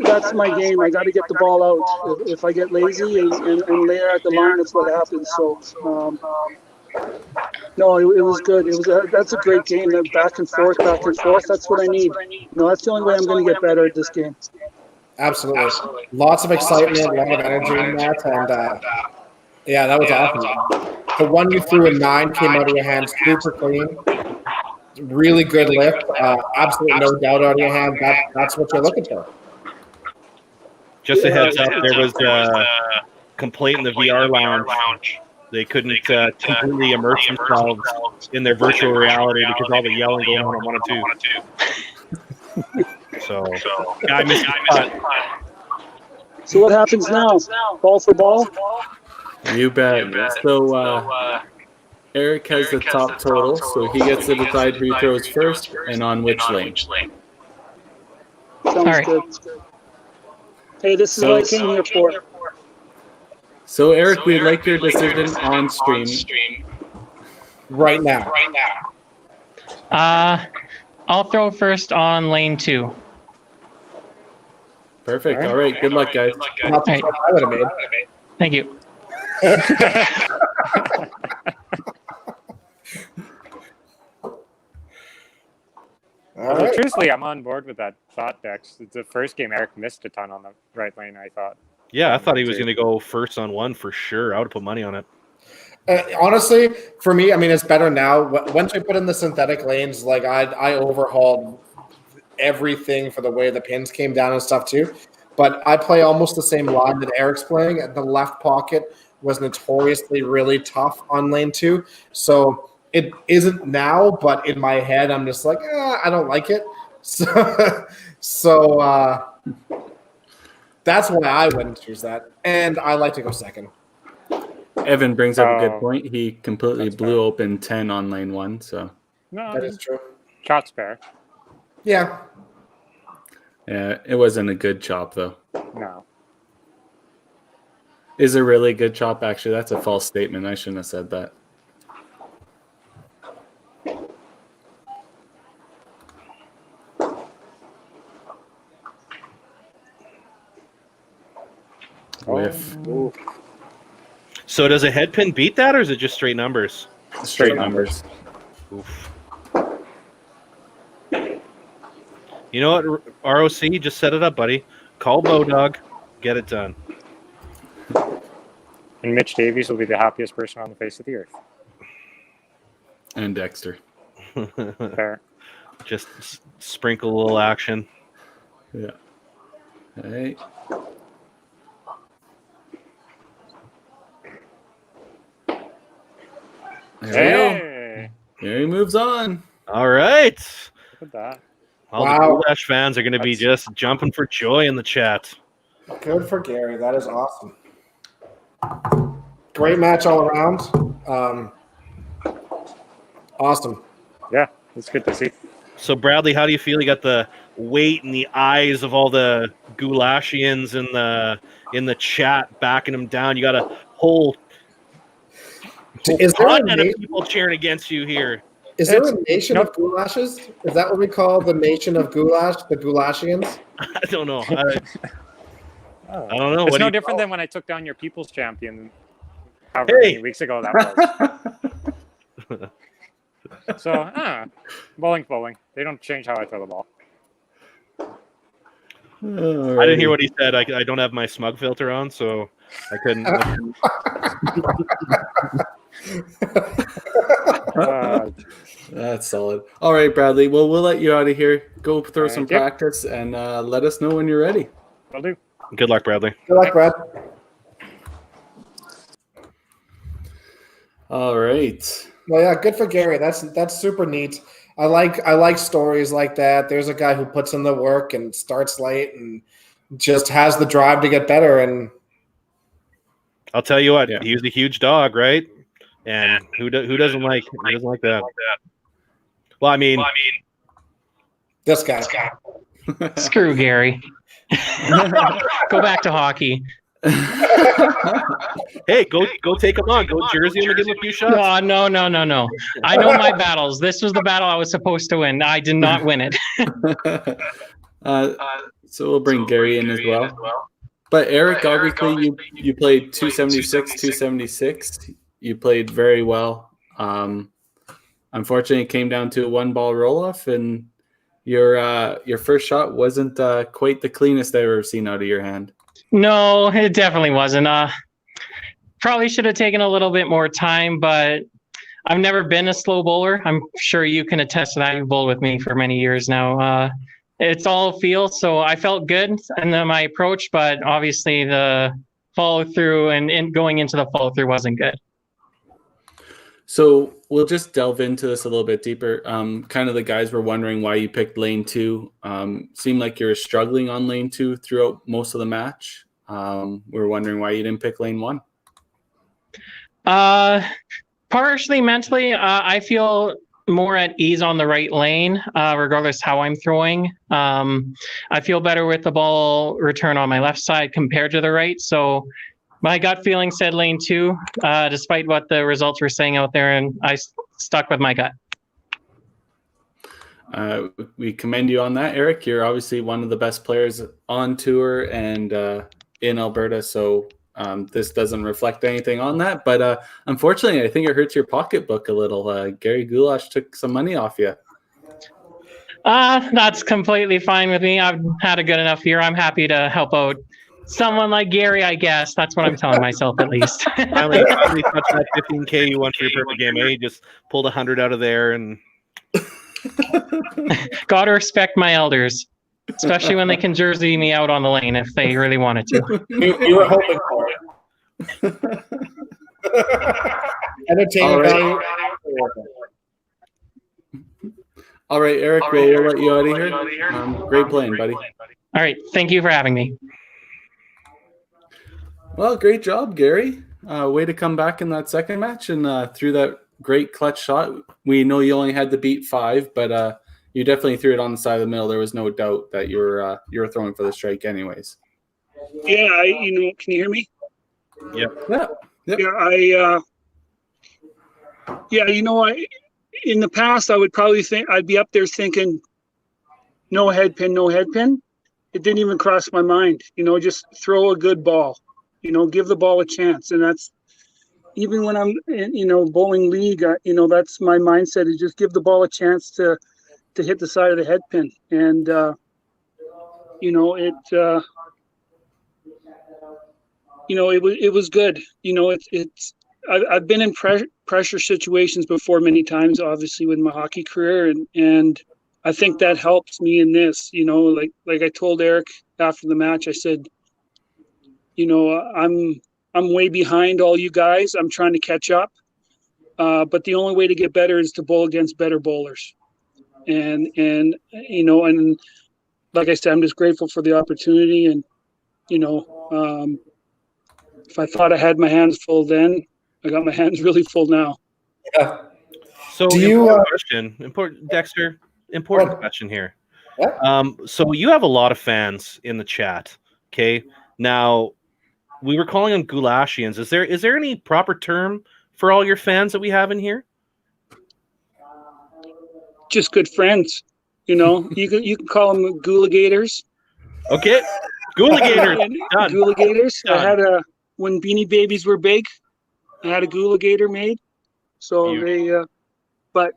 that's my game. I got to get the ball out. If I get lazy and lay her at the line, that's what happens. So, no, it was good. That's a great game. That back and forth. That's what I need. That's the only way I'm going to get better at this game. Absolutely. Lots of excitement, a lot of energy in that, and yeah, that was awesome. The one you threw in 9 came out of your hands super clean. Really good lift. Absolutely no doubt out of your hand. That's what you're looking for. just a heads up, there was a complaint in the VR lounge. They couldn't completely immerse themselves in their virtual reality because all the yelling going on 1 and 2. So, I missed the cut. So what happens now? Ball for ball? You bet. So Erik has the top total, so he gets to decide who throws first and on which lane. Sounds right. good. Hey, this is what I came here for. So Erik, we'd like your decision on stream. Right now. I'll throw first on lane 2. Perfect. All right. Good luck, guys. Not the Right. choice I would have made. Thank you. All right. Truthfully, I'm on board with that thought, Dex. It's the first game Erik missed a ton on the right lane, I thought. Yeah, I thought he was going to go first on 1 for sure. I would have put money on it. Honestly, for me, I mean, it's better now. Once we put in the synthetic lanes, like I overhauled everything for the way the pins came down and stuff too. But I play almost the same line that Erik's playing. The left pocket was notoriously really tough on lane 2. So it isn't now, but in my head, I'm just like, I don't like it. So that's why I wouldn't choose that. And I like to go second. Evan brings up a good point. He completely blew open 10 on lane 1. So No, That is true. shot's fair. Yeah. yeah, it wasn't a good chop though. No. Is a really good chop? Actually, that's a false statement. I shouldn't have said that. Whiff. So does a head pin beat that, or is it just straight numbers? Straight numbers. Oof. You know what, ROC? Just set it up, buddy. Call Bodog. Get it done. And Mitch Davies will be the happiest person on the face of the earth. And Dexter. Fair. Just sprinkle a little action. Yeah. Hey. There we go. Hey, Gary moves on. All right. look at that. All Wow. the Gulash fans are going to be just jumping for joy in the chat. Good for Gary. That is awesome. Great match all around. Awesome. Yeah, it's good to see. So, Bradley, how do you feel? You got the weight in the eyes of all the Gulashians in the chat backing them down. You got a whole Is there a continent of nation, people cheering against you here. is there a nation of Gulashes? Is that what we call the nation of Gulash, the Gulashians? I don't know. I don't know. It's What do no you different call than when I took down your People's Champion however many weeks ago that was. So, bowling. They don't change how I throw the ball. I didn't hear what he said. I don't have my smug filter on, so I couldn't. That's solid. All right, Bradley. Well, we'll let you out of here. Go throw some Thank you. practice and let us know when you're ready. Will do. Good luck, Bradley. Good luck, Brad. All right. Well, yeah, good for Gary. That's super neat. I like stories like that. There's a guy who puts in the work and starts late and just has the drive to get better. And I'll tell you what, Yeah. he was a huge dog, right? And who doesn't like that? Well, I mean, this guy. Screw Gary. Go back to hockey. hey, go take him on. Go Jersey him and give him a few shots. No. I know my battles. This was the battle I was supposed to win. I did not win it. So we'll bring Gary in as well. But Erik, obviously, you played 276. You played very well. Unfortunately, it came down to a one-ball roll-off, and your first shot wasn't quite the cleanest I've ever seen out of your hand. No, it definitely wasn't. Probably should have taken a little bit more time, but I've never been a slow bowler. I'm sure you can attest to that. You've bowled with me for many years now. It's all feel, so I felt good in my approach, but obviously the follow-through and going into the follow-through wasn't good. So we'll just delve into this a little bit deeper. Kind of the guys were wondering why you picked lane 2. Seemed like you were struggling on lane 2 throughout most of the match. We were wondering why you didn't pick lane 1. Partially mentally, I feel more at ease on the right lane, regardless how I'm throwing. I feel better with the ball return on my left side compared to the right. So my gut feeling said lane 2, despite what the results were saying out there, and I stuck with my gut. We commend you on that, Erik. You're obviously one of the best players on tour and in Alberta, so this doesn't reflect anything on that. But unfortunately, I think it hurts your pocketbook a little. Gary Gulash took some money off you. That's completely fine with me. I've had a good enough year. I'm happy to help out someone like Gary, I guess. That's what I'm telling myself, at least. Finally touched that 15K you won for your perfect game. You just pulled 100 out of there, and Gotta respect my elders, especially when they can jersey me out on the lane if they really wanted to. You were hoping for it. Entertainment value. All right, Erik, we'll let you out of here. Great playing, buddy. All right. Thank you for having me. Well, great job, Gary. Way to come back in that second match and threw that great clutch shot. We know you only had to beat 5, but you definitely threw it on the side of the middle. There was no doubt that you were throwing for the strike anyways. Yeah, can you hear me? yep. Yeah. Yeah, in the past, I would probably think I'd be up there thinking, no head pin. It didn't even cross my mind. Just throw a good ball. Give the ball a chance, and that's even when I'm in bowling league. That's my mindset, is just give the ball a chance to hit the side of the head pin, and it was good. I've been in pressure situations before many times, obviously with my hockey career, and I think that helps me in this. Like I told Erik after the match, I said, I'm way behind all you guys. I'm trying to catch up, but the only way to get better is to bowl against better bowlers. And like I said, I'm just grateful for the opportunity. And, if I thought I had my hands full then, I got my hands really full now. Yeah. So Do you, important Dexter, question here. Yeah. So you have a lot of fans in the chat. Okay. Now we were calling them Gulashians. Is there any proper term for all your fans that we have in here? Just good friends. You can call them Gulagators. Okay. Gulagators. Done. Gulagators. Done. I had when Beanie Babies were big, I had a Gulagator made. So but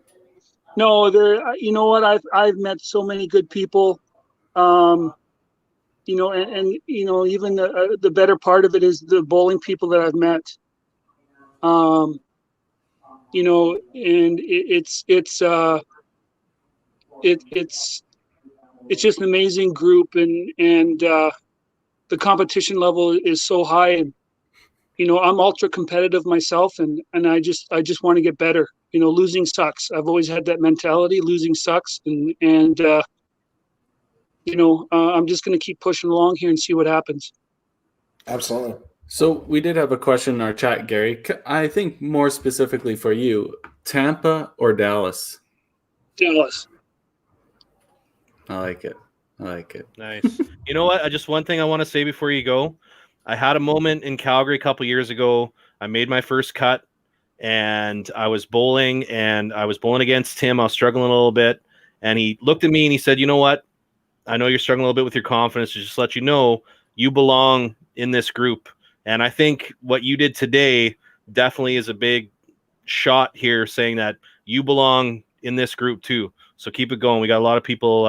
no, you know what? I've met so many good people. And even the better part of it is the bowling people that I've met. And it's just an amazing group, and the competition level is so high, and I'm ultra competitive myself, and I just want to get better. Losing sucks. I've always had that mentality. Losing sucks, and I'm just going to keep pushing along here and see what happens. Absolutely. So we did have a question in our chat, Gary. I think more specifically for you, Tampa or Dallas? Dallas. I like it. Nice. You know what? One thing I want to say before you go. I had a moment in Calgary a couple years ago. I made my first cut, and I was bowling against Tim. I was struggling a little bit, and he looked at me and he said, "You know what? I know you're struggling a little bit with your confidence. To just let you know, you belong in this group." And I think what you did today definitely is a big shot here, saying that you belong in this group too. So keep it going. We got a lot of people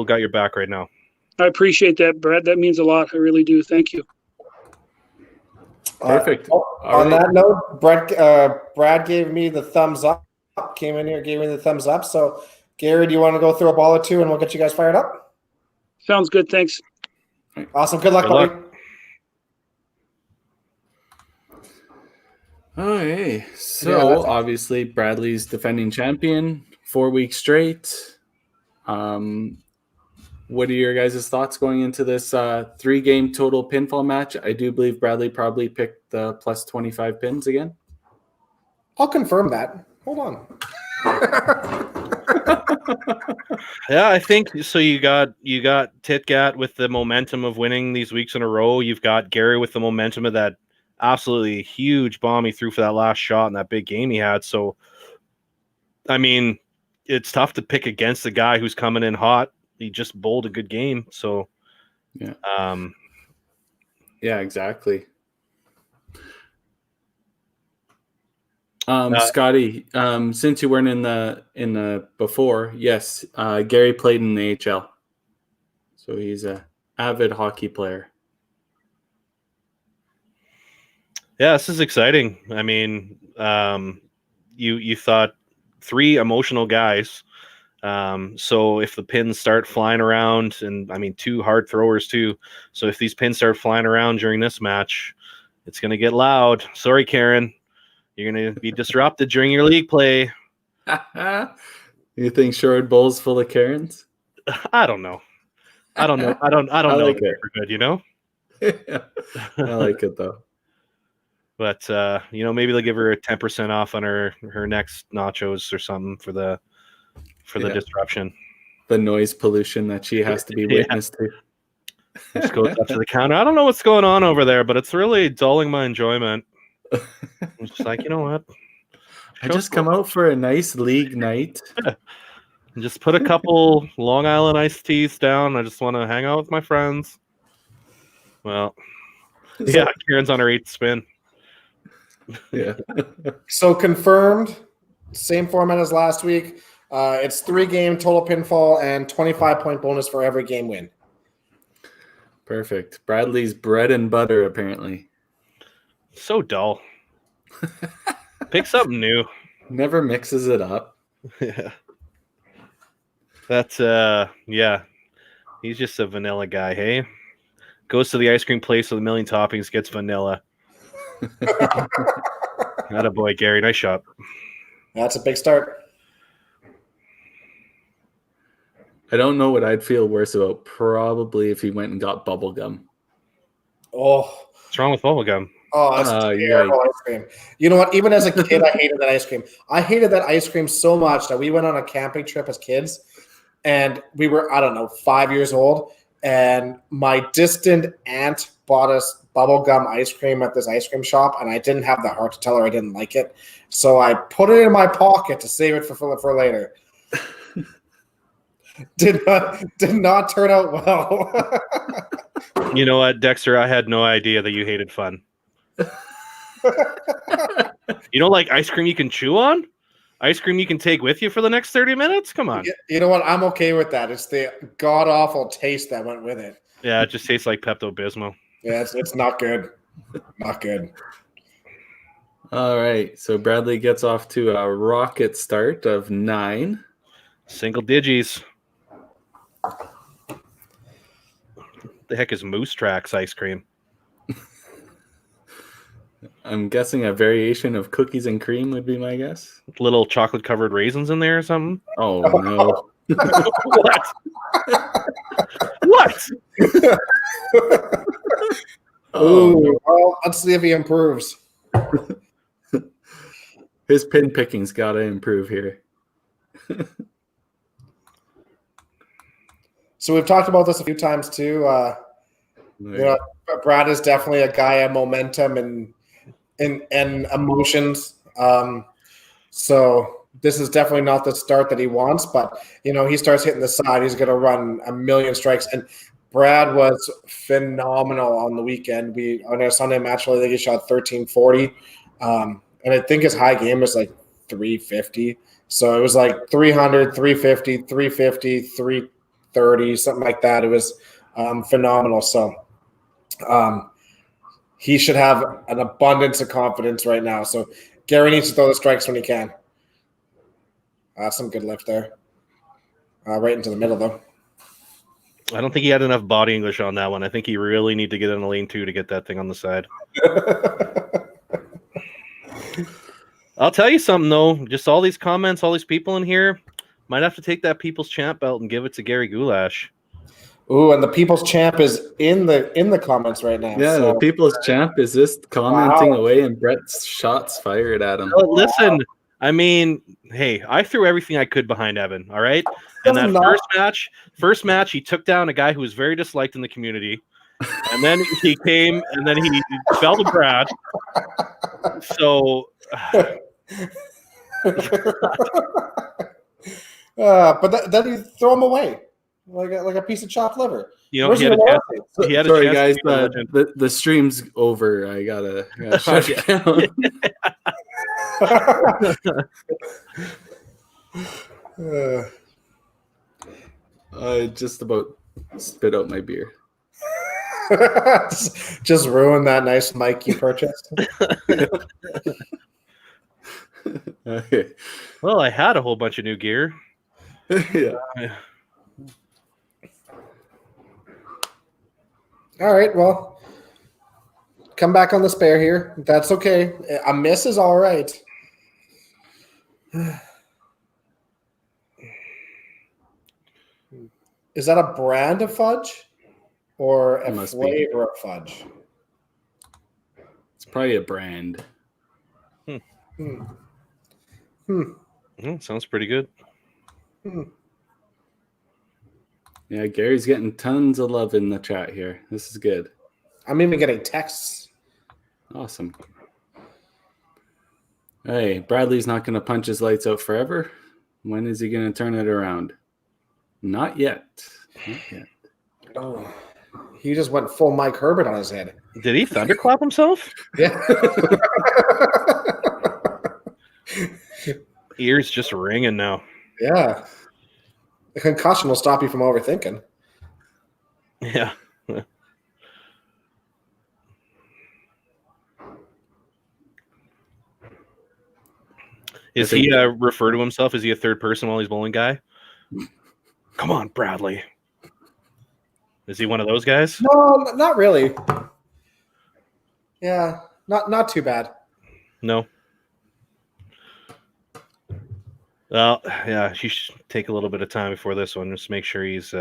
got your back right now. I appreciate that, Brad. That means a lot. I really do. Thank you. Perfect. On that note, Brad gave me the thumbs up. Came in here, gave me the thumbs up. So, Gary, do you want to go through a ball or two, and we'll get you guys fired up? Sounds good. Thanks. Awesome. Good luck, buddy. Okay. So, obviously, Bradley's defending champion 4 weeks straight. What are your guys' thoughts going into this 3-game total pinfall match? I do believe Bradley probably picked the plus 25 pins again. I'll confirm that. Hold on. Yeah, I think so. You got Tytgat with the momentum of winning these weeks in a row. You've got Gary with the momentum of that absolutely huge bomb he threw for that last shot in that big game he had. So, I mean, it's tough to pick against the guy who's coming in hot. He just bowled a good game. So, yeah, exactly. Scotty, since you weren't in the before, yes, Gary played in the AHL, so he's a avid hockey player. Yeah, this is exciting. I mean, you thought 3 emotional guys. So if the pins start flying around, and I mean 2 hard throwers too. So if these pins start flying around during this match, it's going to get loud. Sorry, Karen. You're going to be disrupted during your league play. You think Sherwood Bowl's full of Karens? I don't know. I don't know. I don't know. Like it. Good, you know? I like it though. But maybe they'll give her a 10% off on her next nachos or something for the disruption. The noise pollution that she has to be witness to. Just goes up to the counter. I don't know what's going on over there, but it's really dulling my enjoyment. I'm just like, you know what? I just come out for a nice league night. And just put a couple Long Island iced teas down. I just want to hang out with my friends. Well, yeah, Karen's on her 8th spin. Yeah. So confirmed, same format as last week. It's 3-game total pinfall and 25-point bonus for every game win. Perfect. Bradley's bread and butter, apparently. So dull. Pick something new. Never mixes it up. Yeah. That's yeah. He's just a vanilla guy, hey? Goes to the ice cream place with a million toppings, gets vanilla. Attaboy, Gary. Nice shot. That's a big start. I don't know what I'd feel worse about. Probably if he went and got bubble gum. Oh, What's wrong with bubblegum? oh, that's terrible ice cream. You know what? Even as a kid, I hated that ice cream. I hated that ice cream so much that we went on a camping trip as kids, and we were, I don't know, 5 years old, and my distant aunt bought us bubblegum ice cream at this ice cream shop, and I didn't have the heart to tell her I didn't like it. So I put it in my pocket to save it for later. Did not turn out well. You know what, Dexter? I had no idea that you hated fun. You don't like ice cream you can chew on? Ice cream you can take with you for the next 30 minutes? Come on. You know what? I'm okay with that. It's the god-awful taste that went with it. Yeah, it just tastes like Pepto-Bismol. Yeah, it's not good. Not good. All right. So Bradley gets off to a rocket start of 9. Single digits. The heck is Moose Tracks ice cream? I'm guessing a variation of cookies and cream would be my guess. Little chocolate covered raisins in there or something? Oh no. What? What? Oh, well, let's see if he improves. His pin picking's got to improve here. So we've talked about this a few times too. You know, Brad is definitely a guy of momentum and emotions. So this is definitely not the start that he wants, but you know, he starts hitting the side, he's going to run a million strikes. And Brad was phenomenal on the weekend. On our Sunday match, I think he shot 1340. And I think his high game was like 350. So it was like 300, 350, 350, 330, something like that. It was phenomenal. So he should have an abundance of confidence right now. So Gary needs to throw the strikes when he can. That's some good lift there. Right into the middle, though. I don't think he had enough body English on that one. I think he really need to get in a lane 2 to get that thing on the side. I'll tell you something, though. Just all these comments, all these people in here, might have to take that People's Champ belt and give it to Gary Gulash. Ooh, and the People's Champ is in the comments right now. Yeah, so. the People's Champ is just commenting away, and Brett's shots fired at him. Oh, listen, I mean, hey, I threw everything I could behind Evan, all right? And that first match, he took down a guy who was very disliked in the community. And then he came, and then he fell to Brad. So... but then you throw him away like a piece of chopped liver. You know, he had a chance. Sorry, guys. The stream's over. I gotta shut it down. I just about spit out my beer. Just ruin that nice mic you purchased. Okay. Well, I had a whole bunch of new gear. Yeah. All right, well, come back on the spare here. That's okay. A miss is all right. Is that a brand of fudge or a flavor of fudge? It's probably a brand. Sounds pretty good. Yeah, Gary's getting tons of love in the chat here. This is good. I'm even getting texts. Awesome. Hey, Bradley's not going to punch his lights out forever. When is he going to turn it around? Not yet. Not yet. Oh, he just went full Mike Herbert on his head. Did he thunderclap himself? Yeah. Ears just ringing now. Yeah. The concussion will stop you from overthinking. Yeah. Is he refer to himself? Is he a third person while he's bowling guy? Come on, Bradley. Is he one of those guys? No, not really. Yeah, not too bad. No. Well, yeah, she should take a little bit of time before this one, just make sure he's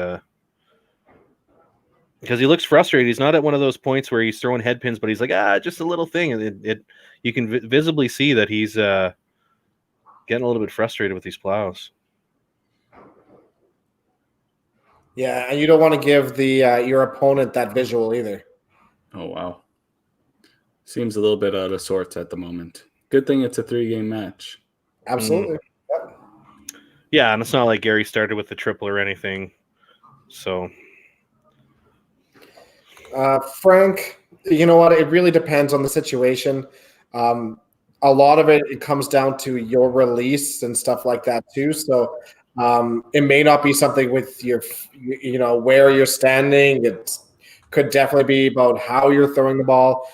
because he looks frustrated. He's not at one of those points where he's throwing head pins, but he's like, just a little thing, and it you can visibly see that he's getting a little bit frustrated with these plows. Yeah, and you don't want to give the your opponent that visual either. Oh, wow. Seems a little bit out of sorts at the moment. Good thing it's a 3-game match. Absolutely. Yeah, and it's not like Gary started with the triple or anything. So, Frank, you know what? It really depends on the situation. A lot of it comes down to your release and stuff like that too. So it may not be something with your, where you're standing. It could definitely be about how you're throwing the ball.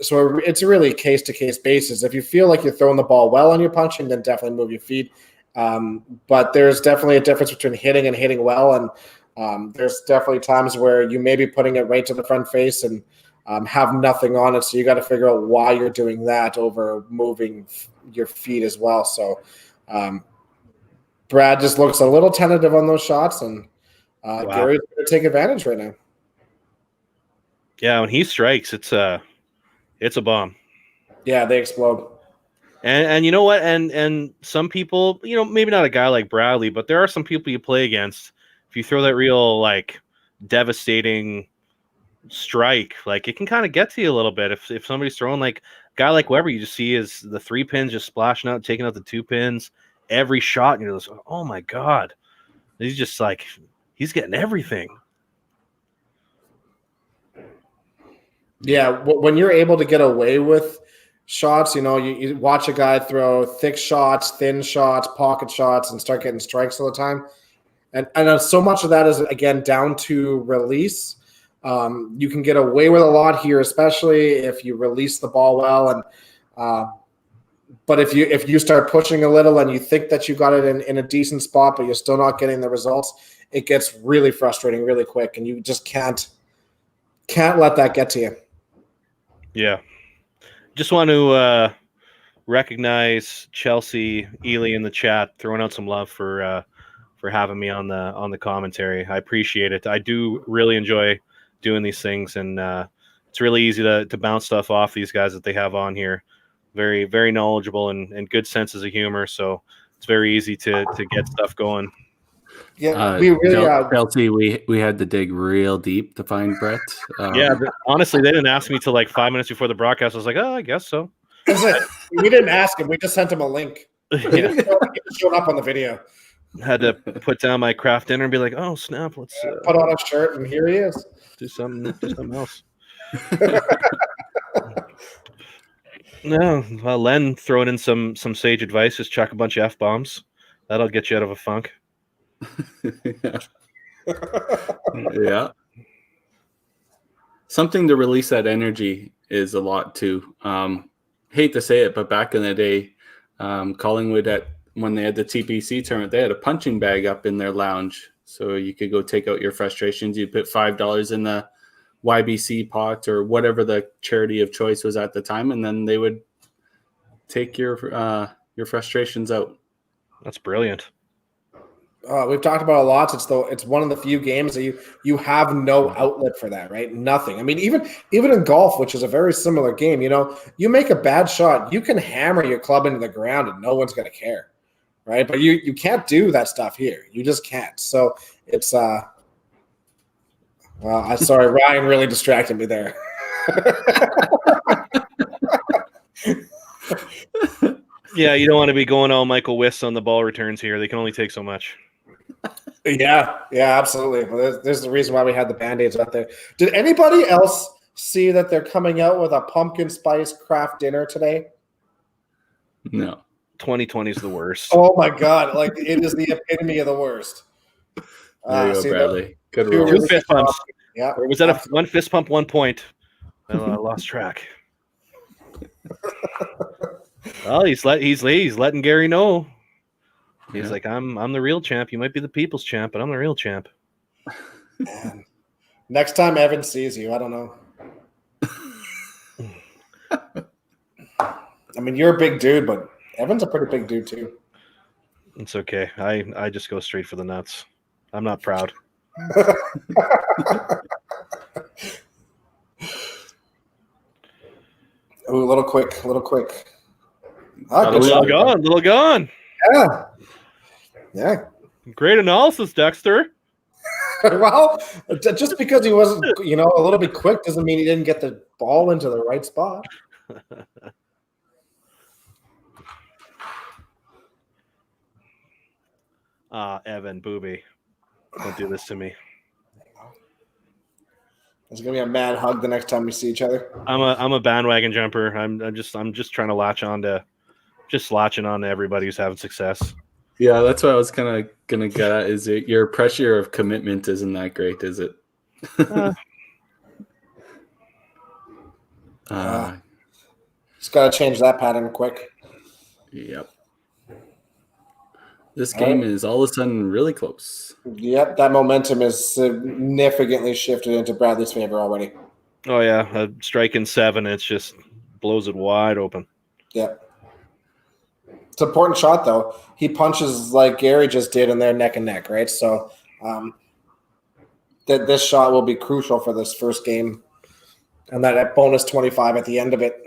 So it's really case to case basis. If you feel like you're throwing the ball well and you're punching, then definitely move your feet. But there's definitely a difference between hitting and hitting well. And there's definitely times where you may be putting it right to the front face and have nothing on it. So you got to figure out why you're doing that over moving your feet as well. So Brad just looks a little tentative on those shots, and Gary's going to take advantage right now. Yeah, when he strikes, it's a bomb. Yeah, they explode. And you know what? And some people, maybe not a guy like Bradley, but there are some people you play against. If you throw that real like devastating strike, like it can kind of get to you a little bit. If somebody's throwing like a guy like Weber, you just see is the 3 pins just splashing out, taking out the 2 pins every shot, and you're just, oh my god, he's just like he's getting everything. Yeah, when you're able to get away with shots, you watch a guy throw thick shots, thin shots, pocket shots, and start getting strikes all the time. And so much of that is, again, down to release. You can get away with a lot here, especially if you release the ball well. And but if you start pushing a little and you think that you got it in a decent spot, but you're still not getting the results, it gets really frustrating really quick, and you just can't let that get to you. Yeah. Just want to recognize Chelsea Ely in the chat, throwing out some love for having me on the commentary. I appreciate it. I do really enjoy doing these things, and it's really easy to bounce stuff off these guys that they have on here. Very, very knowledgeable and good senses of humor. So it's very easy to get stuff going. Yeah, we really Chelsea, we had to dig real deep to find Brett. Honestly, they didn't ask me till like 5 minutes before the broadcast. I was like, I guess so. We didn't ask him. We just sent him a link. Yeah. It showed up on the video. Had to put down my craft dinner and be like, oh snap, let's put on a shirt, and here he is. Do something else. No, well, Len throwing in some sage advice: just chuck a bunch of F-bombs. That'll get you out of a funk. Yeah. Something to release that energy is a lot too. Hate to say it, but back in the day, Collingwood when they had the TPC tournament, they had a punching bag up in their lounge, so you could go take out your frustrations. You put $5 in the YBC pot or whatever the charity of choice was at the time, and then they would take your frustrations out. That's brilliant. We've talked about it a lot. It's one of the few games that you have no outlet for that, right? Nothing. I mean, even in golf, which is a very similar game, you make a bad shot, you can hammer your club into the ground and no one's going to care, right? But you can't do that stuff here. You just can't. So it's well, I'm sorry, Ryan really distracted me there. Yeah, you don't want to be going all Michael Wiss on the ball returns here. They can only take so much. Yeah, absolutely. Well, there's the reason why we had the Band-Aids out there. Did anybody else see that they're coming out with a pumpkin spice craft dinner today? No. 2020 is the worst. Oh my God. Like, it is the epitome of the worst. There you go, Bradley. Good roll. 2 fist pumps. Yeah. Or was that one fist pump, 1 point? I lost track. Well, he's letting Gary know. He's like, I'm the real champ. You might be the people's champ, but I'm the real champ. Man. Next time Evan sees you, I don't know. I mean, you're a big dude, but Evan's a pretty big dude too. It's okay. I just go straight for the nuts. I'm not proud. Ooh, a little quick. Got a Good little shot. Little gone. Yeah. Great analysis, Dexter. Well, just because he wasn't, a little bit quick doesn't mean he didn't get the ball into the right spot. Evan, booby, don't do this to me. There's gonna be a mad hug the next time we see each other. I'm a bandwagon jumper. I'm just trying to latching on to everybody who's having success. Yeah, that's what I was kind of gonna get at. Is it your pressure of commitment isn't that great? Is it? Just gotta change that pattern quick. Yep. This game is all of a sudden really close. Yep, that momentum is significantly shifted into Bradley's favor already. Oh yeah, a strike in 7. It's just blows it wide open. Yep. It's an important shot, though. He punches like Gary just did, and they're neck and neck, right? So this shot will be crucial for this first game. And that bonus 25 at the end of it.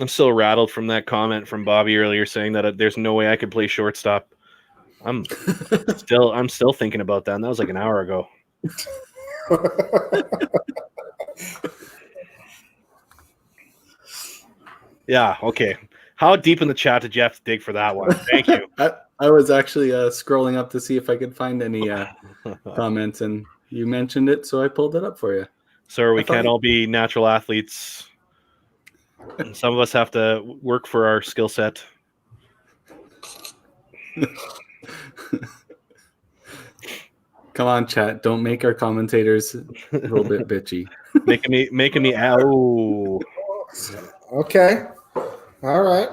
I'm still rattled from that comment from Bobby earlier saying that there's no way I could play shortstop. I'm still thinking about that, and that was like an hour ago. Yeah, okay. How deep in the chat did you have to dig for that one? Thank you. I was actually scrolling up to see if I could find any comments, and you mentioned it, so I pulled it up for you. Sir, we can't all be natural athletes. Some of us have to work for our skill set. Come on, chat. Don't make our commentators a little bit bitchy. making me ow. Okay. All right.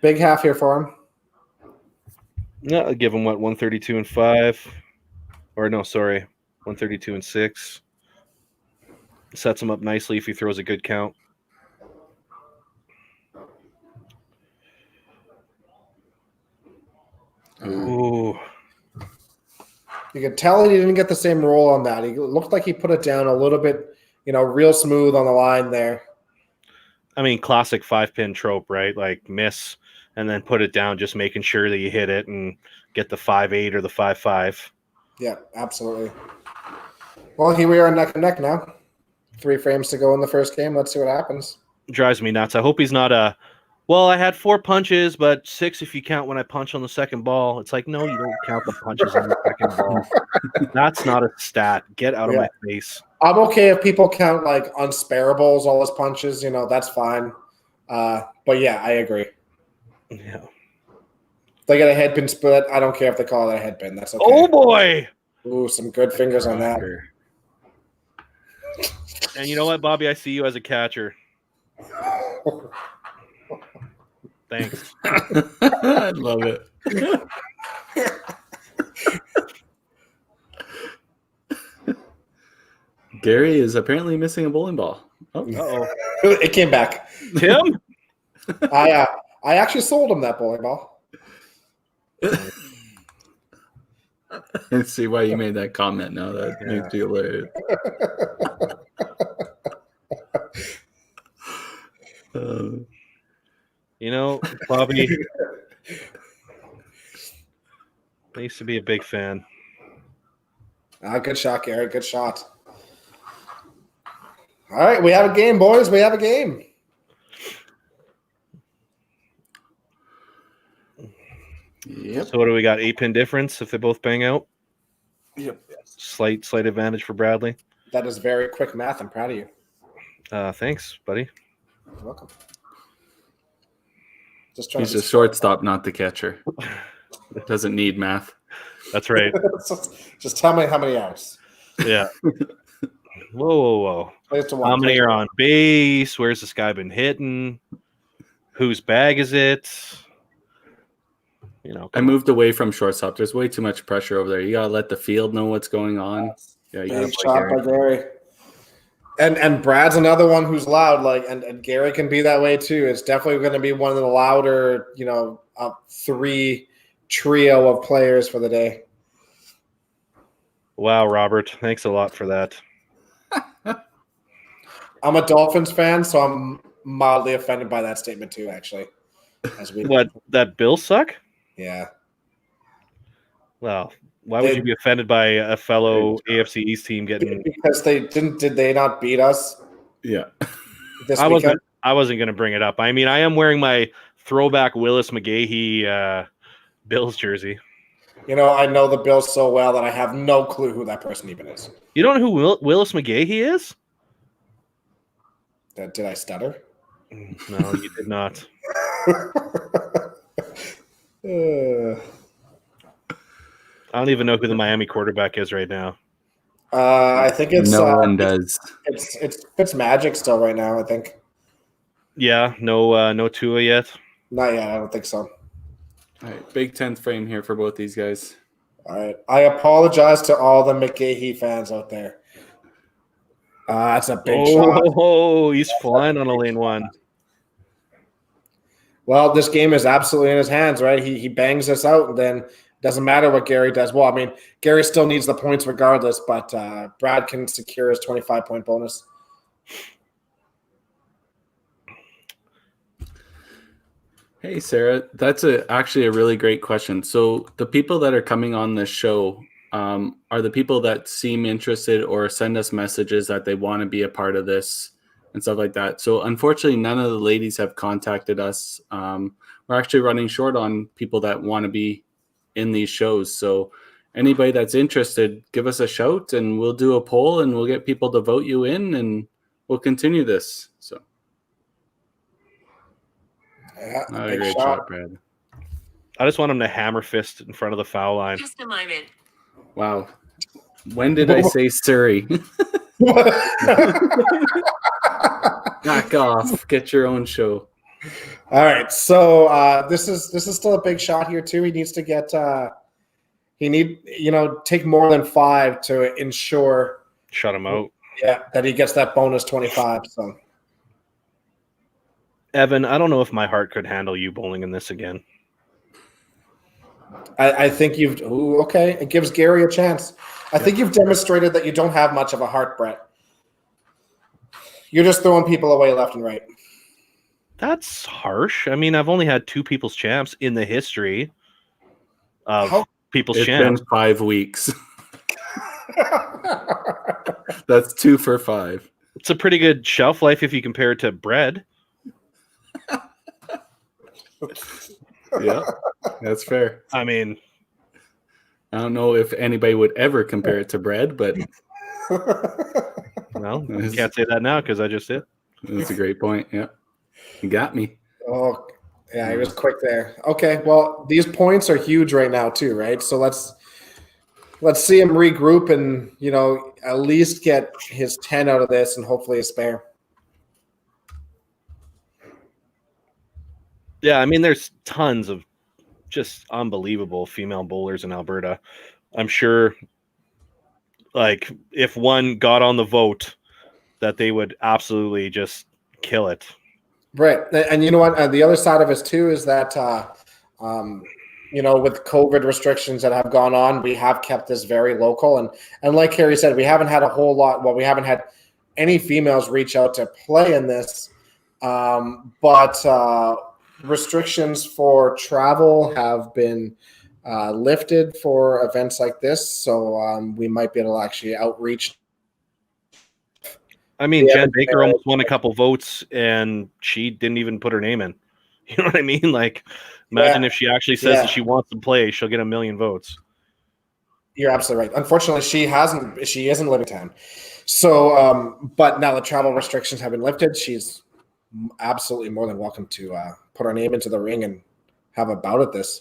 Big half here for him. Yeah, I'll give him 132 and 5. Or no, sorry, 132 and 6. Sets him up nicely if he throws a good count. Ooh. You could tell he didn't get the same roll on that. He looked like he put it down a little bit, real smooth on the line there. I mean, classic 5-pin trope, right? Like miss and then put it down, just making sure that you hit it and get the 5-8 or the 5-5. Yeah, absolutely. Well, here we are neck and neck now. 3 frames to go in the first game. Let's see what happens. Drives me nuts. I hope he's not I had 4 punches, but 6 if you count when I punch on the second ball. It's like, no, you don't count the punches on the second ball. That's not a stat. Get out of my face. I'm okay if people count like unsparables, all his punches, that's fine. But yeah, I agree. Yeah. If they get a headpin split, I don't care if they call it a headpin. That's okay. Oh boy. Ooh, some good fingers on that. And you know what, Bobby? I see you as a catcher. Thanks. I love it. Gary is apparently missing a bowling ball. Oh, Uh-oh. It came back. Tim? I actually sold him that bowling ball. I see why you made that comment now. That makes you hilarious. Bobby, I used to be a big fan. Good shot, Gary. Good shot. All right, we have a game, boys. We have a game. Yep. So what do we got? 8-pin difference if they both bang out? Yep. Slight advantage for Bradley. That is very quick math. I'm proud of you. Thanks, buddy. You're welcome. He's a shortstop, not the catcher. Doesn't need math. That's right. Just tell me how many outs. Yeah. Whoa. How many are on base? Where's this guy been hitting? Whose bag is it? I moved away from shortstop. There's way too much pressure over there. You gotta let the field know what's going on. Yeah, you Big shot by Gary. And Brad's another one who's loud, and Gary can be that way too. It's definitely going to be one of the louder, 3 trio of players for the day. Wow, Robert, thanks a lot for that. I'm a Dolphins fan, so I'm mildly offended by that statement too, actually. That Bills suck? Yeah. Well, why would you be offended by a fellow AFC East team getting? Because did they not beat us? Yeah. This weekend? I wasn't going to bring it up. I mean, I am wearing my throwback Willis McGahee Bills jersey. I know the Bills so well that I have no clue who that person even is. You don't know who Willis McGahee is? Did I stutter? No, you did not. I don't even know who the Miami quarterback is right now. I think it's no one does. It's Fitzmagic still right now, I think. Yeah, no Tua yet. Not yet, I don't think so. All right, big 10th frame here for both these guys. All right. I apologize to all the McGahee fans out there. That's a big shot. Oh, he's flying on a lane one. Well, this game is absolutely in his hands, right? He bangs this out, and then doesn't matter what Gary does. Well, I mean, Gary still needs the points regardless, but Brad can secure his 25-point bonus. Hey, Sarah, that's actually a really great question. So the people that are coming on this show are the people that seem interested or send us messages that they want to be a part of this and stuff like that. So unfortunately, none of the ladies have contacted us. We're actually running short on people that want to be in these shows. So anybody that's interested, give us a shout and we'll do a poll and we'll get people to vote you in and we'll continue this. So Yeah, not a great shot, Brad. I just want him to hammer fist in front of the foul line. Just a moment. Wow. When did I say Surrey? Back off. Get your own show. All right. So this is still a big shot here too. He needs to get take more than 5 to ensure Shut him out. Yeah, that he gets that bonus 25. So Evan, I don't know if my heart could handle you bowling in this again. I think okay. It gives Gary a chance. I think you've demonstrated that you don't have much of a heart, Brett. You're just throwing people away left and right. That's harsh. I mean, I've only had 2 People's Champs in the history of People's Champs. It's been 5 weeks. That's 2 for 5. It's a pretty good shelf life if you compare it to bread. Yeah, that's fair. I mean, I don't know if anybody would ever compare it to bread, but well, you can't say that now because I just did. That's a great point. Yeah, you got me. Oh, yeah, he was quick there. Okay, well, these points are huge right now too, right? So let's see him regroup and at least get his 10 out of this and hopefully a spare. Yeah, I mean, there's tons of just unbelievable female bowlers in Alberta. I'm sure, like, if one got on the vote, that they would absolutely just kill it. Right. And you know what? The other side of it, too, is that, with COVID restrictions that have gone on, we have kept this very local. And like Harry said, we haven't had a whole lot. Well, we haven't had any females reach out to play in this. But restrictions for travel have been lifted for events like this, so we might be able to actually outreach. I mean, Jen Baker almost won a couple votes, and she didn't even put her name in. You know what I mean? Like, imagine if she actually says that she wants to play, she'll get 1 million votes. You're absolutely right. Unfortunately, she isn't living town. So, but now the travel restrictions have been lifted. She's absolutely more than welcome to put her name into the ring and have a bout at this.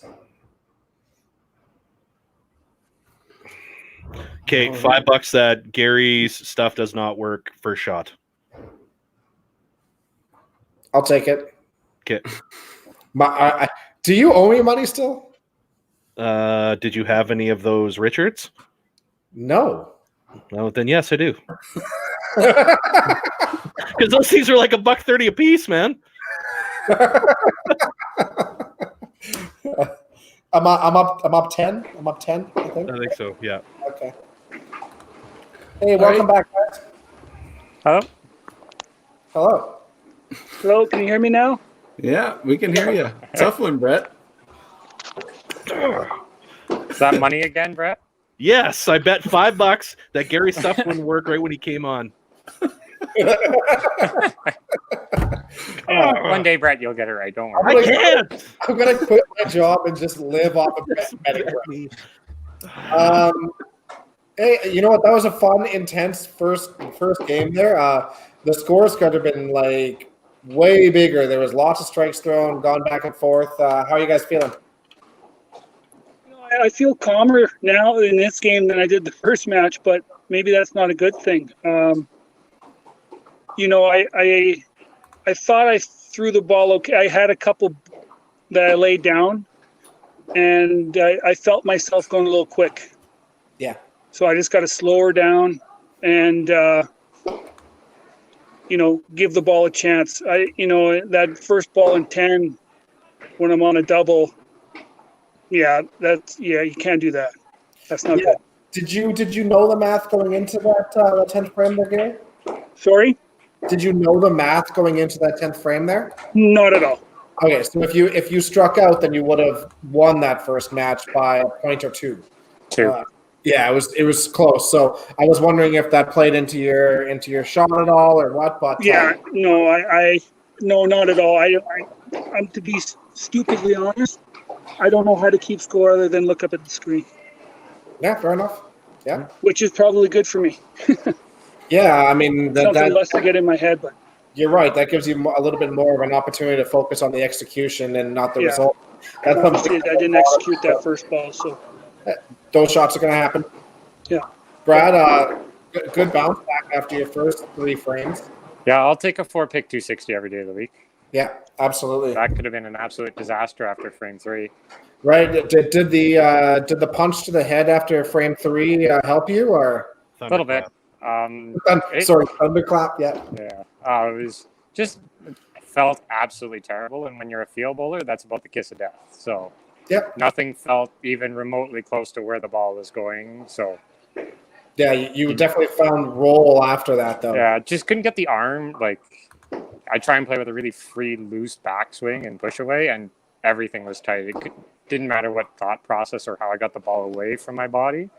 Okay, $5 that Gary's stuff does not work for a shot. I'll take it. Okay. Do you owe me money still? Did you have any of those Richards? No. No, then yes, I do. Because those things are like $1.30 a piece, man. I'm up 10. I'm up 10, I think. I think so. Yeah. Okay. Hey, welcome back, guys. Hello? Hello. Hello, can you hear me now? Yeah, we can hear you. Tough one, Brett. Is that money again, Brett? Yes, I bet $5 that Gary stuff wouldn't work right when he came on. One day, Brett, you'll get it right. Don't worry. I can't. I'm gonna quit my job and just live off of betting. Hey, you know what? That was a fun, intense first game there. The scores could have been like way bigger. There was lots of strikes thrown, gone back and forth. How are you guys feeling? I feel calmer now in this game than I did the first match, but maybe that's not a good thing. I thought I threw the ball okay. I had a couple that I laid down, and I felt myself going a little quick. Yeah. So I just got to slow her down and, give the ball a chance. That first ball in 10 when I'm on a double, you can't do that. That's not good. Did you know the math going into that 10th frame there, Gary? Sorry? Did you know the math going into that 10th frame there? Not at all. Okay, so if you struck out, then you would have won that first match by a point or two. Yeah, it was close. So I was wondering if that played into your shot at all or what. But no, not at all. I'm to be stupidly honest. I don't know how to keep score other than look up at the screen. Yeah, fair enough. Yeah, which is probably good for me. Yeah, I mean something less to get in my head, but you're right. That gives you a little bit more of an opportunity to focus on the execution and not the result. That's something I didn't execute that first ball, so those shots are going to happen. Yeah, Brad, good bounce back after your first 3 frames. Yeah, I'll take a 4-pick 260 every day of the week. Yeah, absolutely. That could have been an absolute disaster after frame 3. Right? Did the punch to the head after frame 3 help you or a little bit? Sorry, thunderclap. Yeah. Yeah. It was just felt absolutely terrible, and when you're a field bowler, that's about the kiss of death. So. Yep. Nothing felt even remotely close to where the ball was going. So. Yeah, you definitely found roll after that, though. Yeah, just couldn't get the arm. Like, I try and play with a really free, loose backswing and push away, and everything was tight. Didn't matter what thought process or how I got the ball away from my body.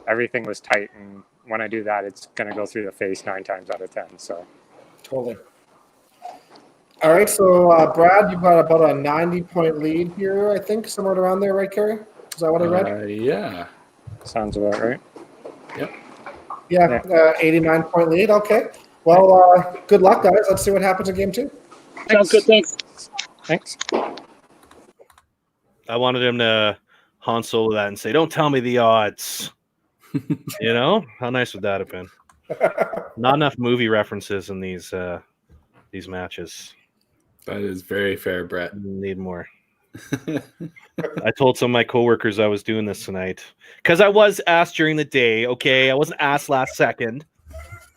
Everything was tight, and when I do that, it's going to go through the face 9 times out of 10. So. Totally. All right, so Brad, you've got about a 90-point lead here, I think, somewhere around there, right, Kerry? Is that what I read? Yeah. Sounds about right. Yep. Yeah, 89-point lead. Okay. Well, good luck, guys. Let's see what happens in game 2. Sounds good. Thanks. I wanted him to Han Solo that and say, "Don't tell me the odds." You know, how nice would that have been? Not enough movie references in these matches. That is very fair, Brett. Need more. I told some of my coworkers I was doing this tonight because I was asked during the day. Okay, I wasn't asked last second.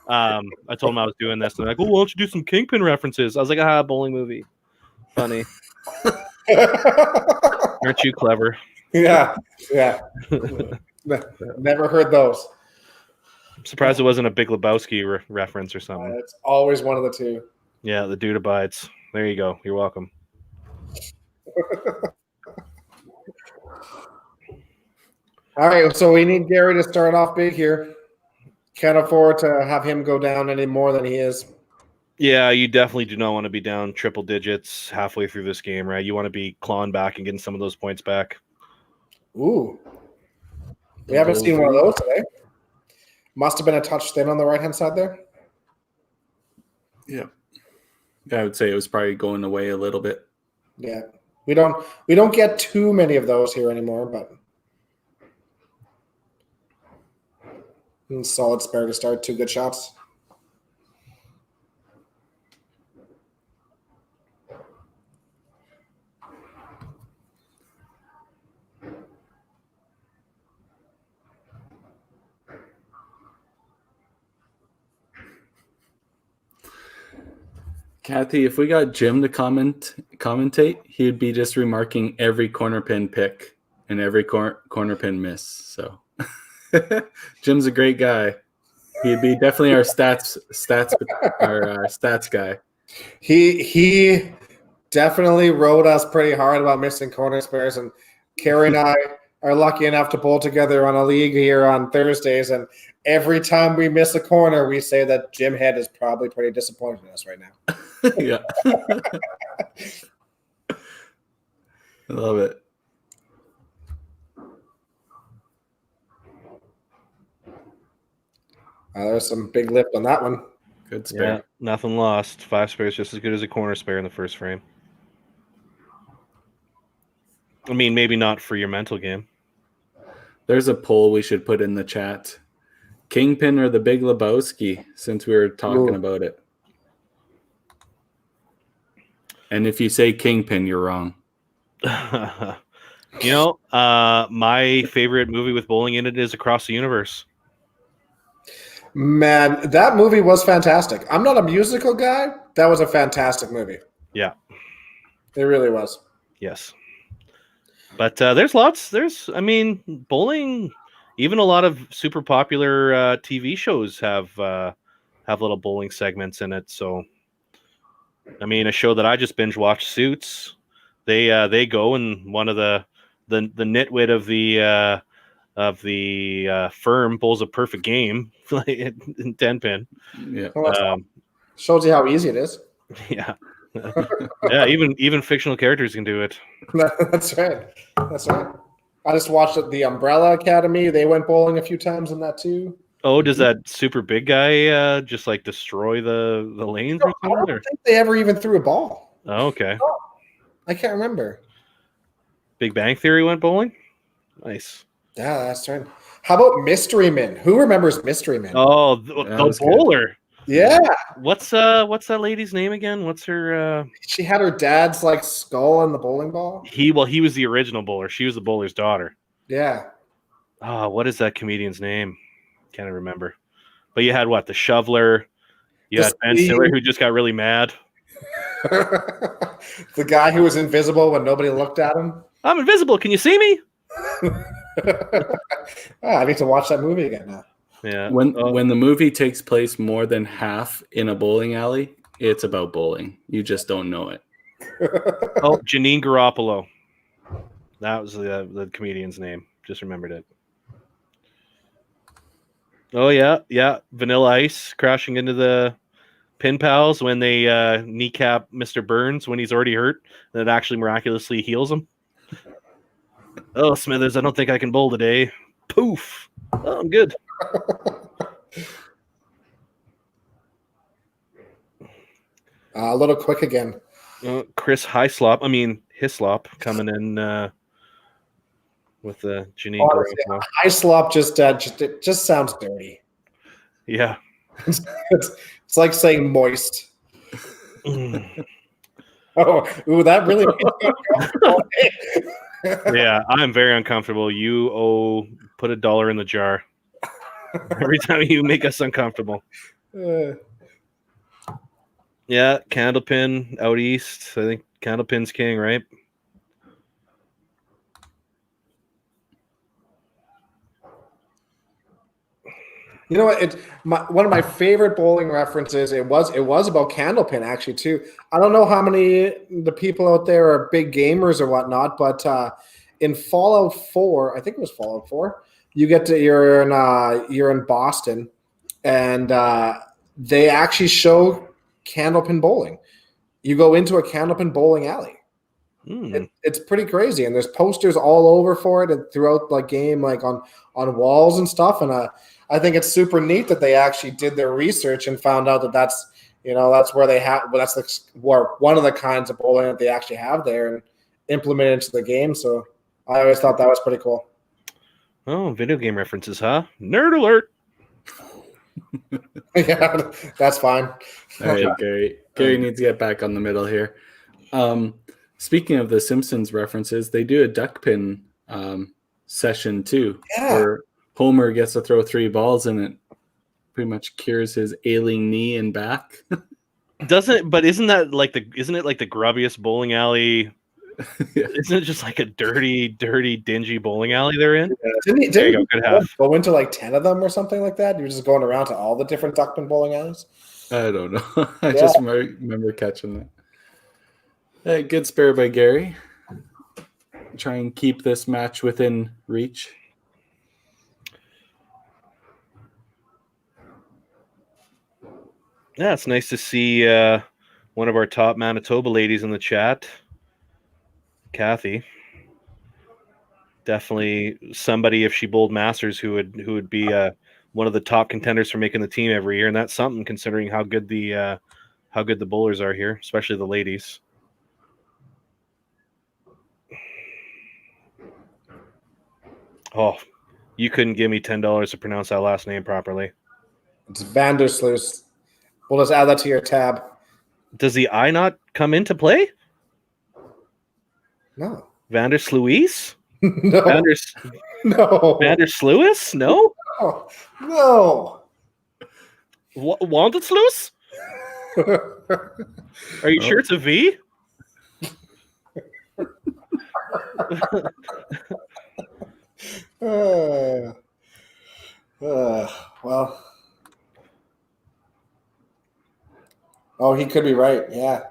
I told them I was doing this, and they're like, "Well, why don't you do some Kingpin references?" I was like, bowling movie, funny." Aren't you clever? Yeah. Never heard those. I'm surprised it wasn't a Big Lebowski reference or something. It's always one of the two. Yeah, the dude abides. There you go. You're welcome. All right, so we need Gary to start off big here. Can't afford to have him go down any more than he is. Yeah, you definitely do not want to be down triple digits halfway through this game, right? You want to be clawing back and getting some of those points back. Ooh. We haven't seen one of those today. Must have been a touch thin on the right-hand side there. Yeah. I would say it was probably going away a little bit. Yeah. We don't get too many of those here anymore, but solid spare to start. 2 good shots. Kathy, if we got Jim to commentate, he'd be just remarking every corner pin pick and every corner pin miss. So Jim's a great guy. He'd be definitely our stats guy. He definitely rode us pretty hard about missing corner spares, and Carrie and I are lucky enough to bowl together on a league here on Thursdays, and every time we miss a corner, we say that Jim Head is probably pretty disappointed in us right now. Yeah. I love it. There's some big lift on that one. Good spare. Yeah, nothing lost. 5 spares just as good as a corner spare in the first frame. I mean, maybe not for your mental game. There's a poll we should put in the chat. Kingpin or the Big Lebowski, since we were talking about it. And if you say Kingpin, you're wrong. My favorite movie with bowling in it is Across the Universe. Man, that movie was fantastic. I'm not a musical guy. That was a fantastic movie. Yeah. It really was. Yes. But there's bowling, even a lot of super popular TV shows have little bowling segments in it. So, I mean, a show that I just binge watched, Suits, they go, and one of the nitwit of the firm bowls a perfect game in 10 pin. Yeah. Shows you how easy it is. Yeah. Yeah, even fictional characters can do it. That's right. I just watched the Umbrella Academy. They went bowling a few times in that too. Oh, does that super big guy just like destroy the lanes or I something? don't think they ever even threw a ball. Oh, okay. I can't remember. Big Bang Theory went bowling? Nice. Yeah, that's right. How about Mystery Men? Who remembers Mystery Men? Oh, the bowler. Good. Yeah. What's that lady's name again? What's her She had her dad's like skull on the bowling ball. he was the original bowler. She was the bowler's daughter. Yeah. Oh, what is that comedian's name? Can't remember. But you had the shoveler. You had Ben Stiller, who just got really mad. The guy who was invisible when nobody looked at him. I'm invisible. Can you see me? I need to watch that movie again now. Yeah. When the movie takes place more than half in a bowling alley, it's about bowling. You just don't know it. Janine Garoppolo. That was the comedian's name. Just remembered it. Oh yeah. Vanilla Ice crashing into the pin pals when they kneecap Mr. Burns when he's already hurt. And it actually miraculously heals him. Oh, Smithers, I don't think I can bowl today. Poof. Oh, I'm good. A little quick again. Chris Hislop coming in with the Janine. Honestly, Hislop just sounds dirty. Yeah. It's like saying moist. Oh, that really Yeah, I'm very uncomfortable. You put $1 in the jar every time you make us uncomfortable. Yeah, Candlepin out east. I think Candlepin's king, right? You know what? One of my favorite bowling references. It was about Candlepin actually too. I don't know how many the people out there are big gamers or whatnot, but in Fallout 4, I think it was Fallout 4. You're in Boston, and they actually show Candlepin bowling. You go into a Candlepin bowling alley. It's pretty crazy, and there's posters all over for it and throughout the game, like on walls and stuff. And I think it's super neat that they actually did their research and found out that that's where they have where one of the kinds of bowling that they actually have there and implement it into the game. So I always thought that was pretty cool. Oh, video game references, huh? Nerd alert. Yeah, that's fine. All right, Gary. Gary needs to get back on the middle here. Speaking of the Simpsons references, they do a duck pin session too, where Homer gets to throw 3 balls and it pretty much cures his ailing knee and back. Isn't it like the grubbiest bowling alley? Yeah. Isn't it just like a dirty, dingy bowling alley they're in? Didn't There you he go, good half. go into like 10 of them or something like that? You're just going around to all the different Duckman bowling alleys? I don't know. I Yeah. just remember catching that. Hey, good spare by Gary. Try and keep this match within reach. Yeah, it's nice to see one of our top Manitoba ladies in the chat, Kathy. Definitely somebody, if she bowled Masters, who would be one of the top contenders for making the team every year, and that's something considering how good the bowlers are here, especially the ladies. Oh, you couldn't give me $10 to pronounce that last name properly. It's Vandersloot. We'll just add that to your tab. Does the I not come into play? No. Vandersluis? No. No. Vandersluis? No? No. Wandersluis? Are you sure it's a V? Well. Oh, he could be right. Yeah.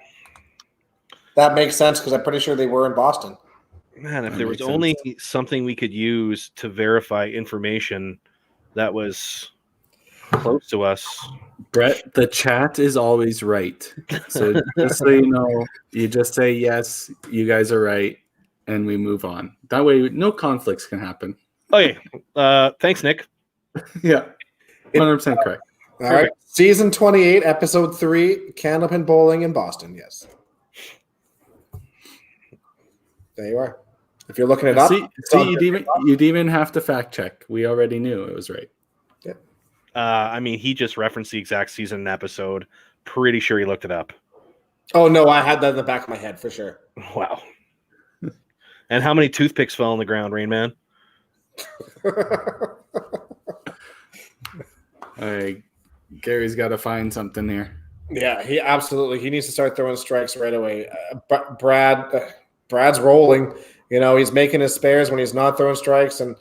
That makes sense because I'm pretty sure they were in Boston. Man, if That there was makes only something we could use to verify information that was close to us. Brett, the chat is always right. So just so you know, you just say, yes, you guys are right, and we move on. That way, no conflicts can happen. Okay. Thanks, Nick. Yeah, 100% correct. All right. Season 28, episode 3, Candlepin Bowling in Boston. Yes. There you are. If you're looking it up. See, you'd even have to fact check. We already knew it was right. Yeah. I mean, he just referenced the exact season and episode. Pretty sure he looked it up. Oh, no, I had that in the back of my head for sure. Wow. And how many toothpicks fell on the ground, Rain Man? Oh, All right, Gary's got to find something here. Yeah, he needs to start throwing strikes right away. Brad's rolling. You know, he's making his spares when he's not throwing strikes, and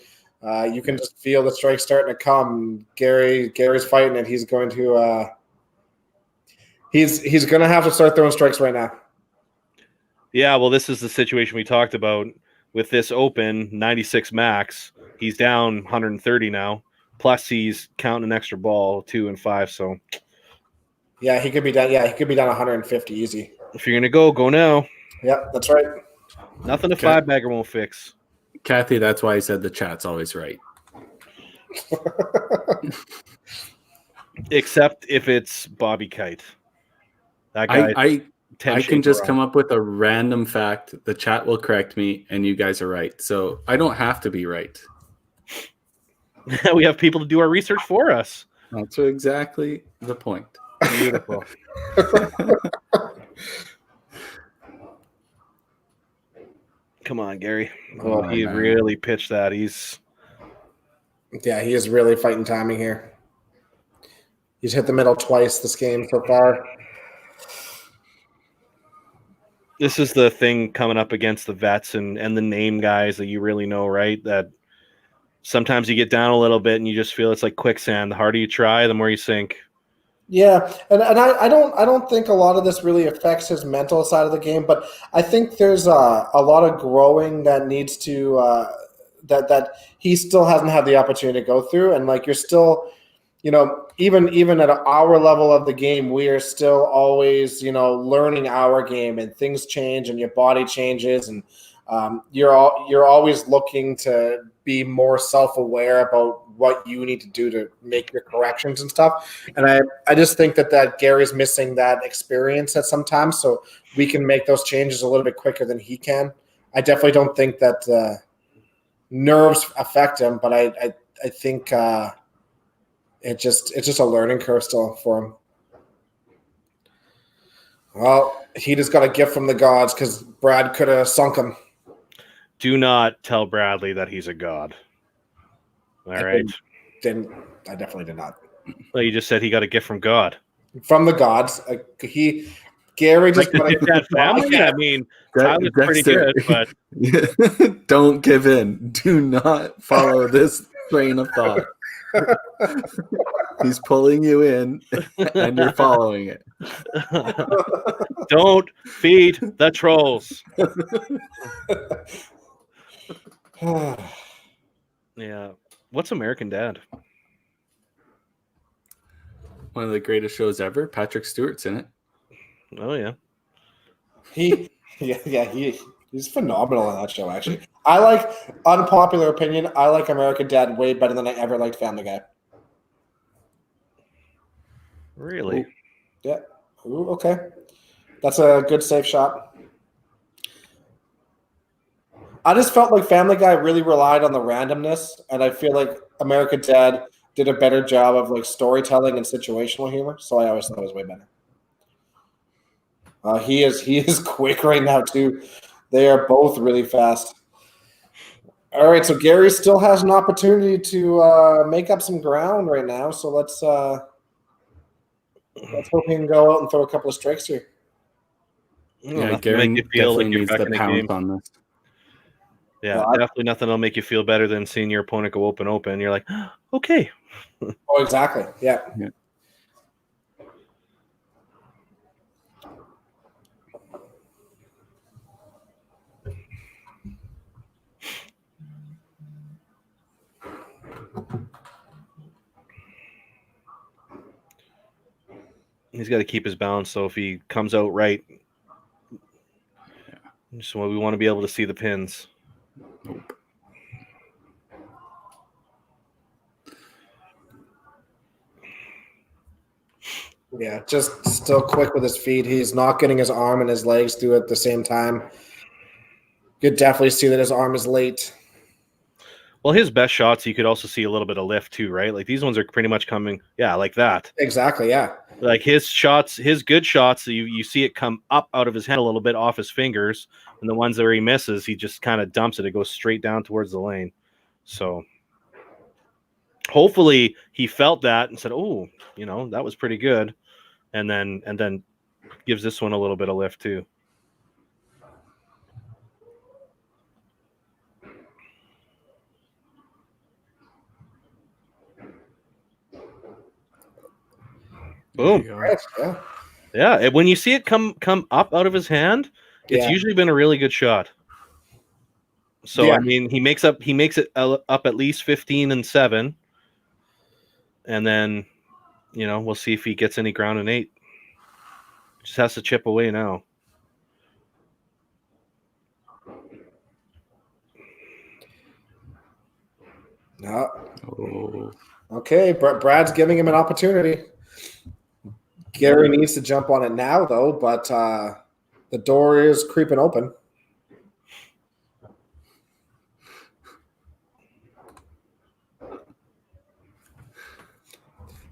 you can just feel the strikes starting to come. Gary's fighting it. He's going to he's going to have to start throwing strikes right now. Yeah, well, this is the situation we talked about with this open 96 max. He's down 130 now. Plus, he's counting an extra ball 2 and 5. So, yeah, he could be down. Yeah, he could be down 150 easy. If you're gonna go now. Yep, that's right. Nothing a 5-bagger won't fix. Kathy, that's why I said the chat's always right. Except if it's Bobby Kite. That guy. I can just come up with a random fact. The chat will correct me, and you guys are right. So I don't have to be right. We have people to do our research for us. That's exactly the point. Beautiful. Come on, Gary. Oh, he really pitched that. He is really fighting timing here. He's hit the middle twice this game so far. This is the thing coming up against the vets and the name guys that you really know, right? That sometimes you get down a little bit and you just feel it's like quicksand. The harder you try, the more you sink. Yeah, and I don't think a lot of this really affects his mental side of the game, but I think there's a lot of growing that needs to that he still hasn't had the opportunity to go through, and like you're still, you know, even at our level of the game, we are still always, you know, learning our game, and things change and your body changes, and you're always looking to be more self-aware about what you need to do to make your corrections and stuff. And I just think that Gary's missing that experience at some time, so we can make those changes a little bit quicker than he can. I definitely don't think that nerves affect him, but I think it's just a learning curve still for him. Well, he just got a gift from the gods because Brad could have sunk him. Do not tell Bradley that he's a god. All right. I definitely did not. Well, you just said he got a gift from God. from the gods. Gary just Like the Tytgat family. I mean, Tyler's pretty Dexter. good, but Don't give in. Do not follow this train of thought. He's pulling you in, and you're following it. don't feed the trolls. Yeah. What's American Dad? One of the greatest shows ever. Patrick Stewart's in it. Oh yeah. He's phenomenal on that show. Actually, I like, unpopular opinion, I like American Dad way better than I ever liked Family Guy. Really? Ooh. Yeah. Ooh, okay. That's a good safe shot. I just felt like Family Guy really relied on the randomness, and I feel like American Dad did a better job of like storytelling and situational humor. So I always thought it was way better. He is quick right now too. They are both really fast. All right, so Gary still has an opportunity to make up some ground right now. So let's hope he can go out and throw a couple of strikes here. Yeah, Nothing Gary make you feel definitely like you're needs back to in the pounce game. on this. Yeah, Well, definitely nothing will make you feel better than seeing your opponent go open. You're like, okay. Oh, exactly. Yeah. He's got to keep his balance. So if he comes out right, so we want to be able to see the pins. Nope. Yeah, just still quick with his feet. He's not getting his arm and his legs through at the same time. You could definitely see that his arm is late. Well, his best shots, you could also see a little bit of lift too, right? Like these ones are pretty much coming, like that. Exactly, yeah. Like his shots, his good shots, you see it come up out of his hand a little bit off his fingers, and the ones where he misses, he just kind of dumps it. It goes straight down towards the lane. So hopefully he felt that and said, "Oh, that was pretty good," and then gives this one a little bit of lift too. Boom. Yeah, when you see it come up out of his hand, it's usually been a really good shot. So I mean, he makes it up at least 15 and 7, and then we'll see if he gets any ground in 8. Just has to chip away now. No. Oh. Okay, Brad's giving him an opportunity. Gary needs to jump on it now, though, but the door is creeping open.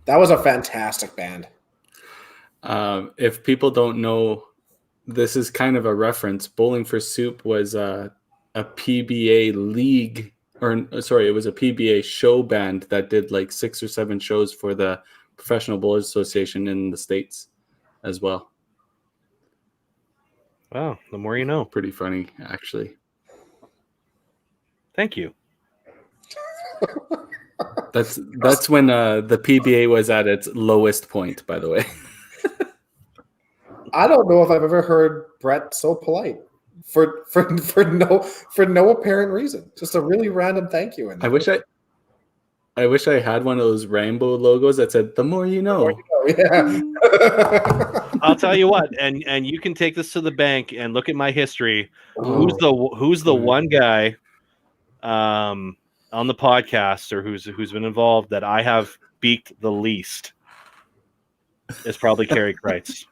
That was a fantastic band. If people don't know, this is kind of a reference. Bowling for Soup was a PBA league, it was a PBA show band that did like 6 or 7 shows for the Professional Bowlers Association in the States as well. Wow, the more you know. Pretty funny, actually. Thank you. That's when the PBA was at its lowest point, by the way. I don't know if I've ever heard Brett so polite for no apparent reason. Just a really random thank you. I wish I had one of those rainbow logos that said "The more you know." Yeah. I'll tell you what, and you can take this to the bank and look at my history. Who's the one guy on the podcast or who's been involved that I have beaked the least? Is probably Kerry Kreitz.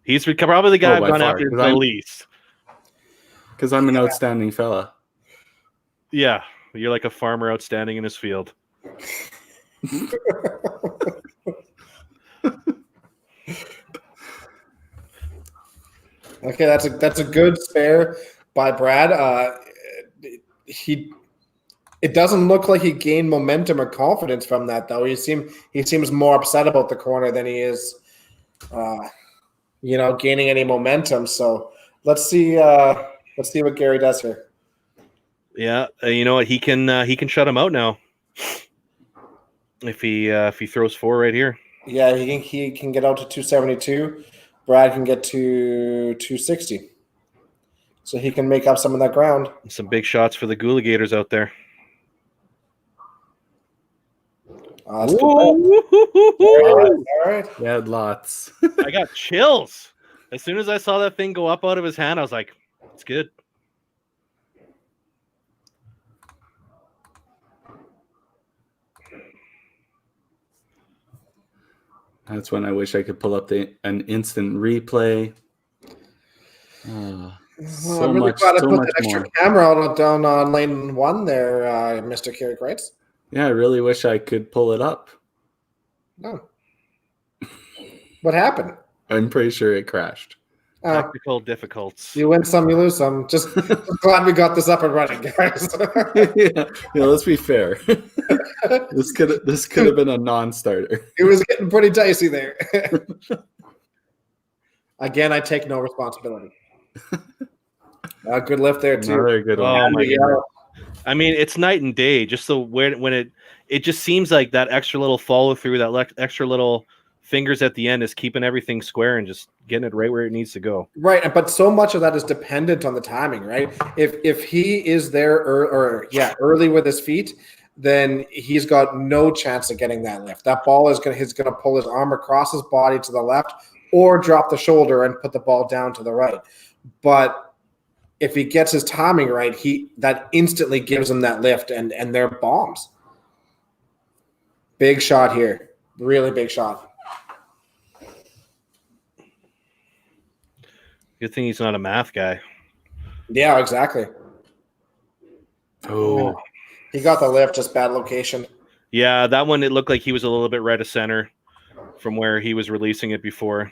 He's probably the guy I've gone after the least. Because I'm an outstanding fella. Yeah, you're like a farmer outstanding in his field. Okay, that's a good spare by Brad. It doesn't look like he gained momentum or confidence from that, though. He seems more upset about the corner than he is, gaining any momentum. So let's see what Gary does here. Yeah, you know what? He can shut him out now if he throws 4 right here. Yeah, he can get out to 272. Brad can get to 260. So he can make up some of that ground. Some big shots for the Gulagators out there. That's good. All right. He had lots. I got chills. As soon as I saw that thing go up out of his hand, I was like, it's good. That's when I wish I could pull up an instant replay. I'm So really much, glad I so put much that extra more. camera down on lane 1 there, Mr. Erik, right? Yeah, I really wish I could pull it up. No. What happened? I'm pretty sure it crashed. Technical difficulties. You win some, you lose some. Just glad we got this up and running, guys. yeah, let's be fair. This could have been a non-starter. It was getting pretty dicey there. Again, I take no responsibility. Good lift there too. Another good one. Oh my god! I mean, it's night and day. Just so when it just seems like that extra little follow through, that extra little fingers at the end is keeping everything square and just getting it right where it needs to go. Right, but so much of that is dependent on the timing, right? If he is there early with his feet, then he's got no chance of getting that lift. That ball is gonna pull his arm across his body to the left or drop the shoulder and put the ball down to the right. But if he gets his timing right, that instantly gives him that lift, and they're bombs. Big shot here, really big shot. Good thing he's not a math guy. Yeah, exactly. Oh, he got the lift, just bad location. Yeah, that one, it looked like he was a little bit right of center from where he was releasing it before.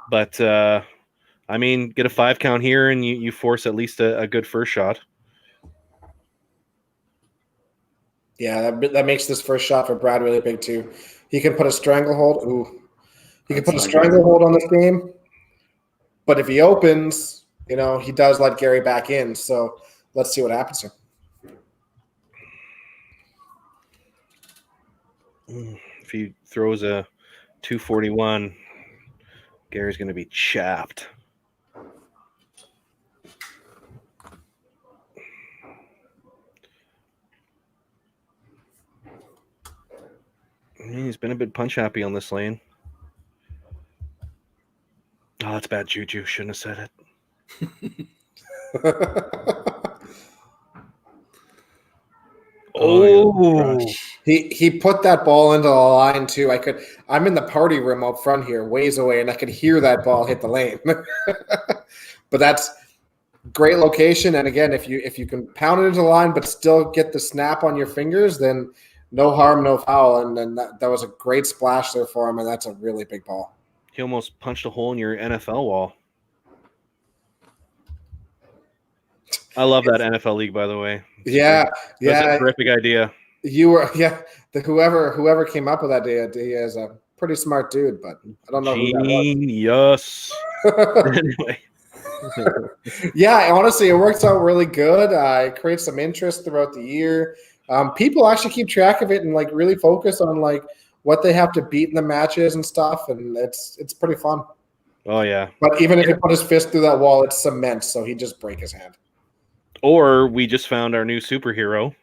But, I mean, get a 5 count here and you force at least a good first shot. Yeah, that makes this first shot for Brad really big too. He can put a stranglehold. Ooh, he can put a stranglehold on this game. But if he opens, he does let Gary back in. So let's see what happens here. If he throws a 241, Gary's going to be chapped. He's been a bit punch happy on this lane. Oh, that's bad juju. Shouldn't have said it. Oh, he put that ball into the line too. I'm in the party room up front here, ways away, and I could hear that ball hit the lane. But that's great location. And again, if you can pound it into the line but still get the snap on your fingers, then no harm, no foul. And then that was a great splash there for him, and that's a really big ball. He almost punched a hole in your NFL wall. I love that NFL league, by the way. Yeah. That's a terrific idea. Whoever came up with that idea is a pretty smart dude, but I don't know who that was. Anyway. Yeah, honestly, it works out really good. It creates some interest throughout the year. People actually keep track of it and really focus on what they have to beat in the matches and stuff, and it's pretty fun. Oh yeah. But even if he put his fist through that wall, it's cement, so he just break his hand. Or we just found our new superhero.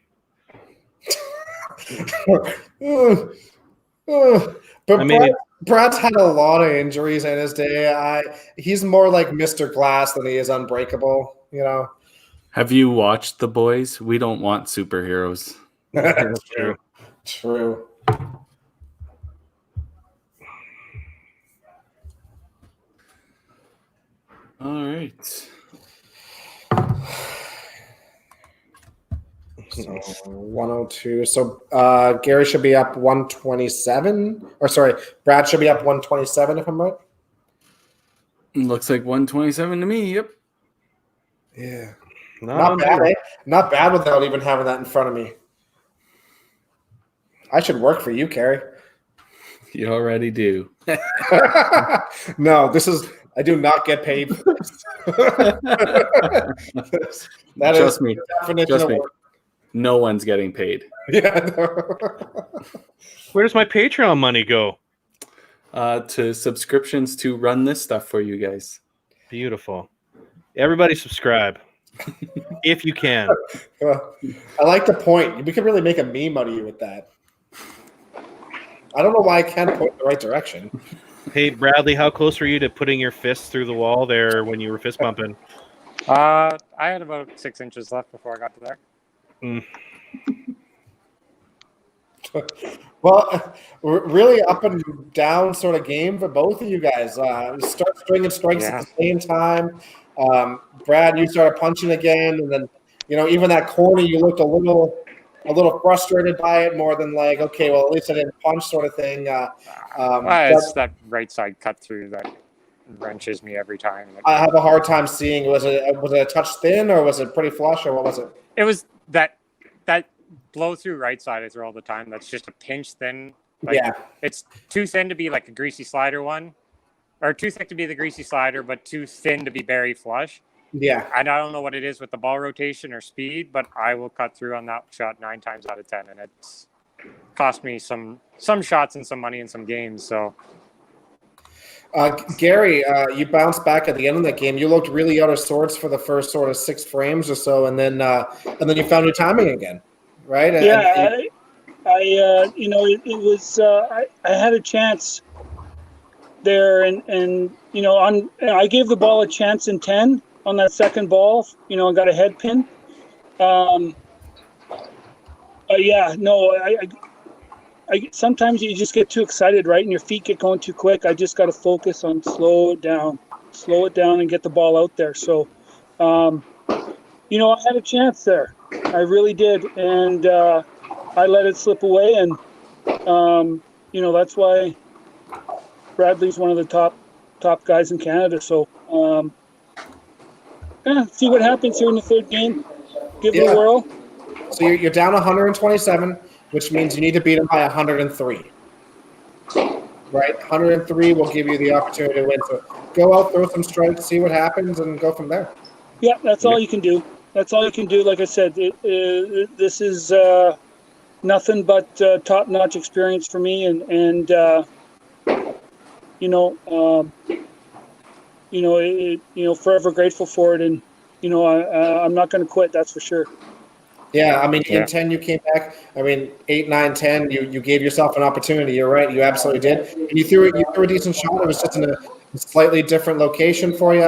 But Brad's had a lot of injuries in his day. He's more like Mr. Glass than he is unbreakable, Have you watched The Boys? We don't want superheroes. That's true. All right. So 102. So Gary should be up 127. Or sorry, Brad should be up 127 if I'm right. Looks like 127 to me. Yep. Yeah. Not bad, eh? Not bad without even having that in front of me. I should work for you, Carrie. You already do. No, I do not get paid for this. That is Trust me. the definition Trust of me. work. No one's getting paid. Yeah. No. Where does my Patreon money go? To subscriptions to run this stuff for you guys. Beautiful. Everybody subscribe. If you can. I like the point. We could really make a meme out of you with that. I don't know why I can't point in the right direction. Hey, Bradley, how close were you to putting your fists through the wall there when you were fist bumping? I had about 6 inches left before I got to there. Well, really up and down sort of game for both of you guys. Start stringing strikes at the same time. Brad, you started punching again, and then even that corner, you looked a little frustrated by it, more than like, okay, well, at least I didn't punch, sort of thing. It's that right side cut through that wrenches me every time. I have a hard time seeing. Was it a touch thin, or was it pretty flush, or what was it? It was that blow through right side I throw all the time. That's just a pinch thin. It's too thin to be like a greasy slider one, or too thick to be the greasy slider, but too thin to be berry flush. Yeah. And I don't know what it is with the ball rotation or speed, but I will cut through on that shot 9 times out of 10, and it's cost me some shots and some money in some games. So, Gary, you bounced back at the end of that game. You looked really out of sorts for the first sort of 6 frames or so, and then you found your timing again, right? It was I had a chance there, and I gave the ball a chance in 10. On that second ball, I got a head pin. I sometimes you just get too excited, right? And your feet get going too quick. I just got to focus on slow it down and get the ball out there. So, I had a chance there. I really did. And I let it slip away. And, that's why Bradley's one of the top guys in Canada. So, see what happens here in the third game. Give it a whirl. So you're down 127, which means you need to beat them by 103. Right? 103 will give you the opportunity to win. So go out, throw some strikes, see what happens, and go from there. Yeah, that's all you can do. That's all you can do. Like I said, this is nothing but top-notch experience for me, and forever grateful for it, and I'm not going to quit. That's for sure. Yeah, I mean, in 10 you came back. I mean, 8, 9, 10, you gave yourself an opportunity. You're right. You absolutely did. And you threw a decent shot. It was just in a slightly different location for you.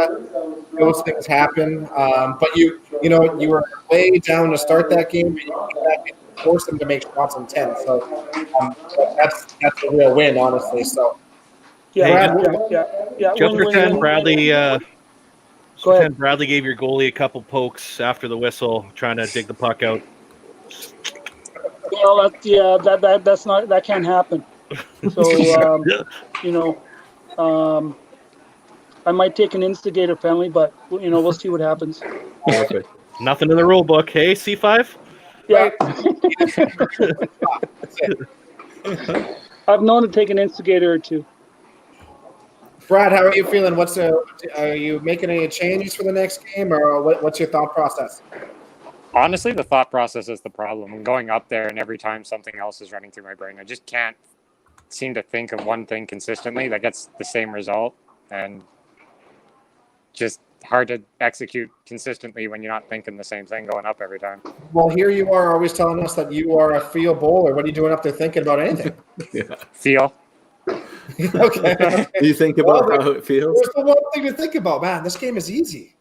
Those things happen. But you were way down to start that game, and you came back and forced them to make shots in 10. So that's a real win, honestly. So. Yeah. Just pretend Bradley. Go ahead. Bradley gave your goalie a couple pokes after the whistle, trying to dig the puck out. Well, that can't happen. So I might take an instigator penalty, but we'll see what happens. Perfect. Nothing in the rule book, hey C5. Yeah. I've known to take an instigator or two. Brad, how are you feeling? Are you making any changes for the next game, or what's your thought process? Honestly, the thought process is the problem. I'm going up there, and every time something else is running through my brain, I just can't seem to think of one thing consistently that gets the same result, and just hard to execute consistently when you're not thinking the same thing going up every time. Well, here you are always telling us that you are a feel bowler. What are you doing up there thinking about anything? Feel. Okay. Do you think about how it feels? There's the one thing to think about, man. This game is easy.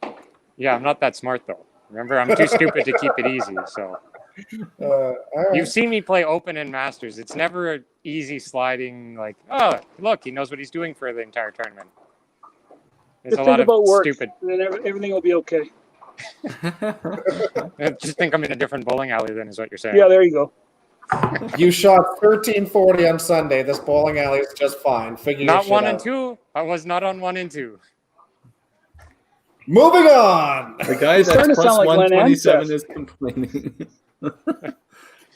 Yeah, I'm not that smart, though. Remember, I'm too stupid to keep it easy. So all right. You've seen me play Open and Masters. It's never an easy sliding, like, oh, look, he knows what he's doing for the entire tournament. There's Just a lot think about of work, stupid. and then everything will be okay. Just think I'm in a different bowling alley then is what you're saying. Yeah, there you go. You shot 1340 on Sunday. This bowling alley is just fine. Figure Not your 1 shit and out. 2. I was not on 1 and 2. Moving on. The guy He's starting that's to plus sound like Glenn 127 Anseth. is complaining.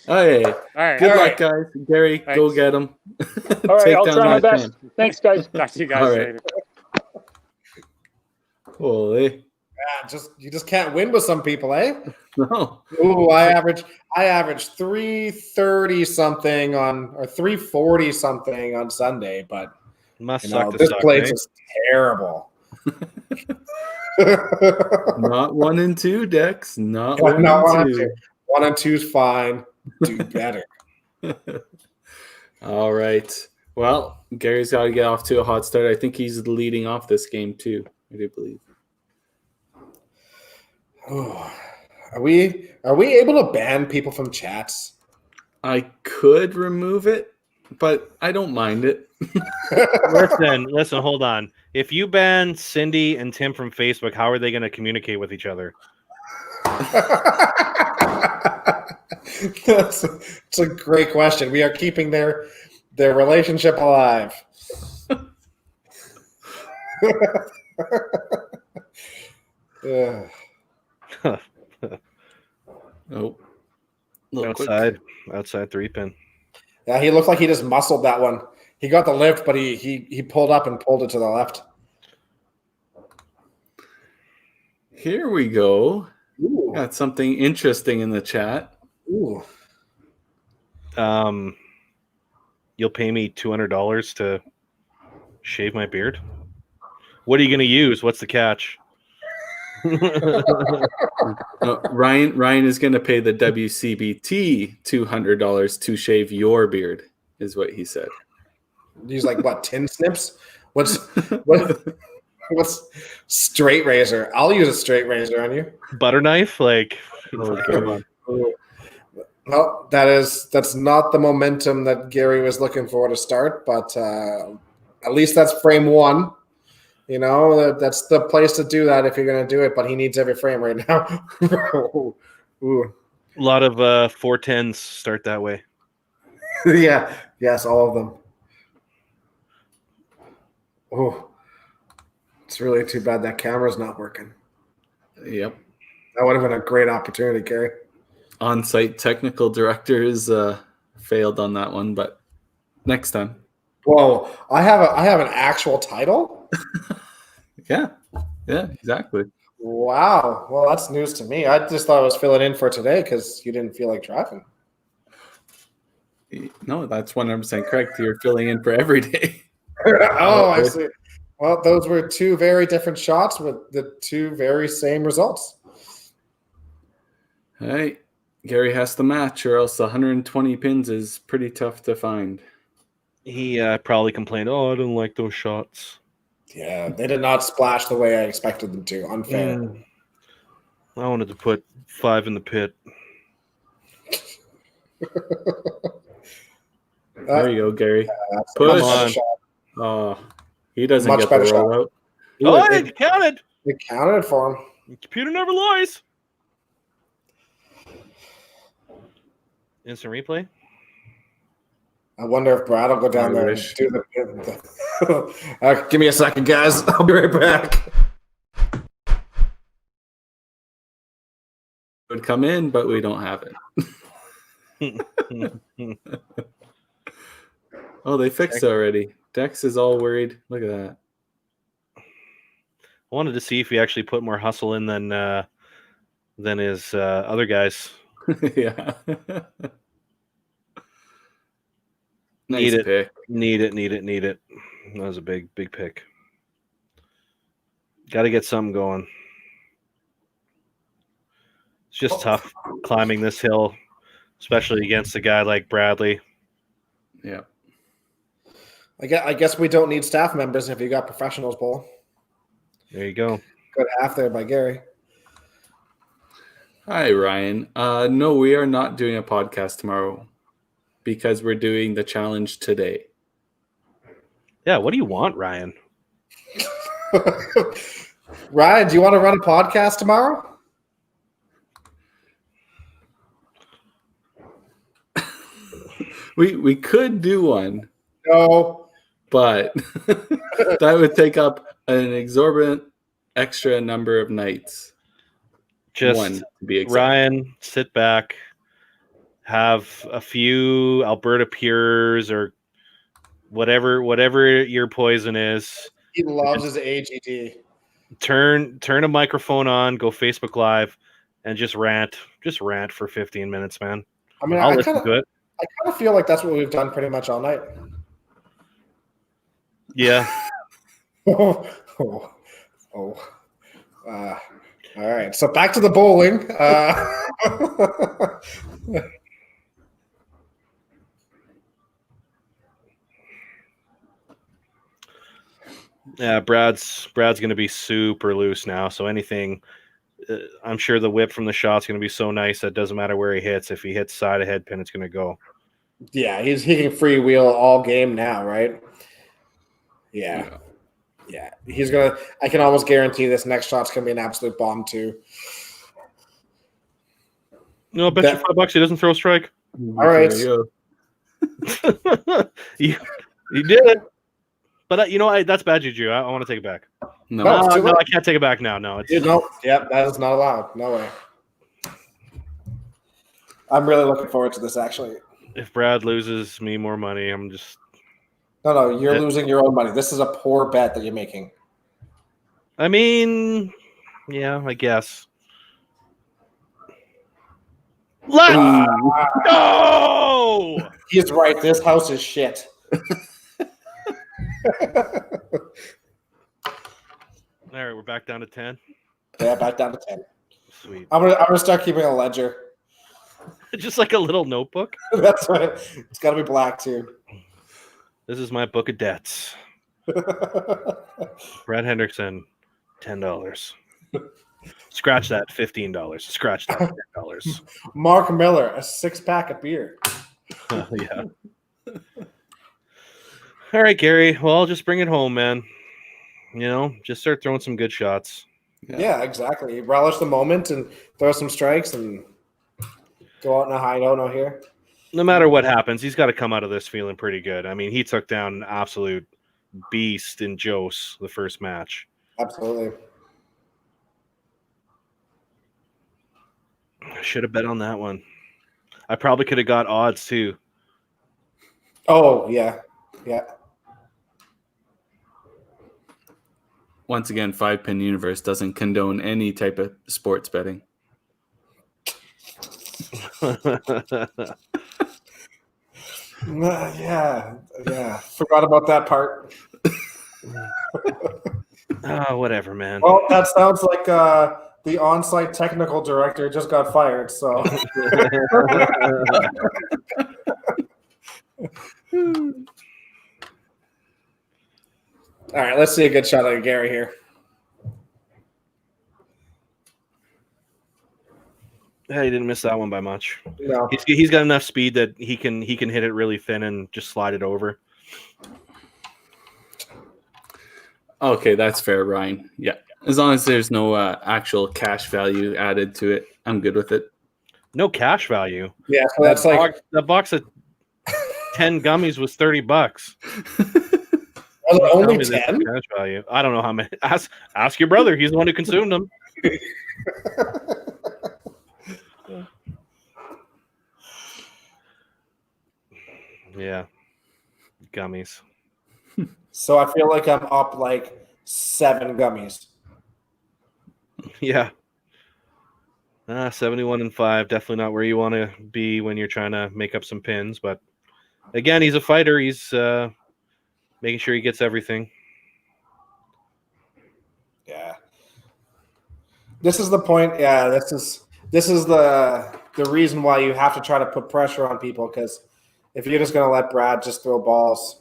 Hey, All right. good all luck, right. guys. Gary, go Thanks. get him. All right, Take I'll down try my that best. champ. Thanks, guys. Talk to you All guys right. later. Holy. Yeah, you just can't win with some people, eh? No. Ooh, I average 330 something or 340 something on Sunday, but Must you suck know, to this suck, place eh? is terrible. Not 1 and 2, Dex. Not 1 Not and 1 and 2. 2. 1 and 2 is fine. Do better. All right. Well, Gary's got to get off to a hot start. I think he's leading off this game too. I do believe. Ooh. Are we able to ban people from chats? I could remove it, but I don't mind it. Listen, hold on. If you ban Cindy and Tim from Facebook, how are they going to communicate with each other? It's a great question. We are keeping their relationship alive. Yeah. Oh, look quick. Outside 3-pin. Yeah, he looked like he just muscled that one. He got the lift, but he pulled up and pulled it to the left. Here we go. Ooh. Got something interesting in the chat. Ooh. You'll pay me $200 to shave my beard? What are you going to use? What's the catch? Ryan is going to pay the WCBT $200 to shave your beard, is what he said. Use like what, 10 snips? What's straight razor? I'll use a straight razor on you. Butter knife? Like, Oh, come on. Well, that's not the momentum that Gary was looking for to start, but at least that's frame one. You know, that's the place to do that if you're going to do it, but he needs every frame right now. Ooh. A lot of 410s start that way. Yeah, yes, all of them. Oh, it's really too bad that camera's not working. Yep. That would have been a great opportunity, Gary. On-site technical directors failed on that one, but next time. Whoa, I have an actual title? Yeah, exactly. Wow. Well, that's news to me. I just thought I was filling in for today because you didn't feel like driving. No, that's 100% correct. You're filling in for every day. Oh, I see. Well, those were two very different shots with the two very same results. All right. Gary has to match, or else 120 pins is pretty tough to find. He probably complained, "Oh, I didn't like those shots." Yeah, they did not splash the way I expected them to. Unfair. I wanted to put 5 in the pit. There you go, Gary. Push. Push. Oh, he doesn't Much get the better shot. rollout. Oh, it counted. It counted for him. The computer never lies. Instant replay. I wonder if Brad will go down I there wish. and do the. Give me a second, guys. I'll be right back. It would come in, but we don't have it. Oh, they fixed it already. Dex is all worried. Look at that. I wanted to see if he actually put more hustle in than his other guys. Yeah. Nice Need it. pick. Need it. That was a big pick. Got to get something going. It's just tough climbing this hill, especially against a guy like Bradley. Yeah. I guess we don't need staff members if you got professionals, Bull. There you go. Good half there by Gary. Hi, Ryan. No, we are not doing a podcast tomorrow because we're doing the challenge today. Yeah, what do you want, Ryan? Ryan, do you want to run a podcast tomorrow? We could do one, No. but that would take up an exorbitant extra number of nights. Just One to be exact. Ryan, sit back, have a few Alberta Pures or whatever your poison is. He loves his AGD. Turn a microphone on, go Facebook Live, and just rant for 15 minutes, man. I mean, I'll I listen to it. kind of feel like that's what we've done pretty much all night. Yeah. All right. So back to the bowling. Yeah, Brad's going to be super loose now. So anything, I'm sure the whip from the shot's going to be so nice that it doesn't matter where he hits. If he hits side of head pin, it's going to go. Yeah, he can freewheel all game now, right? Yeah. He's gonna. I can almost guarantee this next shot's gonna be an absolute bomb too. No, I bet you $5 he doesn't throw a strike. All right. you did it. But you know, that's bad juju. I want to take it back. No. No, it's too late. I can't take it back now. No, No, yeah, that is not allowed. No way. I'm really looking forward to this, actually. if Brad loses me more money, I'm just. No, you're losing your own money. This is a poor bet that you're making. I mean, yeah, I guess. Let's go! He's right. This house is shit. All right, we're back down to 10. Yeah, back down to 10. Sweet. I'm gonna start keeping a ledger. Just like a little notebook. That's right. It's got to be black too. This is my book of debts. Brad Hendrickson, $10. Scratch that, $15. Scratch that, $10. Mark Miller, a 6-pack of beer. Yeah. All right, Gary. Well, I'll just bring it home, man. You know, just start throwing some good shots. Yeah, exactly. Relish the moment and throw some strikes and go out on a high note here. No matter what happens, he's got to come out of this feeling pretty good. I mean, he took down an absolute beast in Kjos the first match. Absolutely. I should have bet on that one. I probably could have got odds too. Oh, yeah. Yeah. Once again, 5-Pin Universe doesn't condone any type of sports betting. Yeah. Forgot about that part. Oh, whatever, man. Well, that sounds like the on-site technical director just got fired. So, all right, let's see a good shot of Gary here. Yeah, he didn't miss that one by much. No. He's got enough speed that he can hit it really thin and just slide it over. Okay, that's fair, Ryan. Yeah, as long as there's no actual cash value added to it, I'm good with it. No cash value. Yeah, so that's like that box of 10 gummies was $30. was it only Tell me there's 10? no cash value. I don't know how many. Ask your brother. He's the one who consumed them. Yeah, gummies. So I feel like I'm up like 7 gummies. Yeah. 71-5. Definitely not where you want to be when you're trying to make up some pins. But again, he's a fighter. He's making sure he gets everything. Yeah. This is the point. Yeah, this is the reason why you have to try to put pressure on people, because if you're just going to let Brad just throw balls,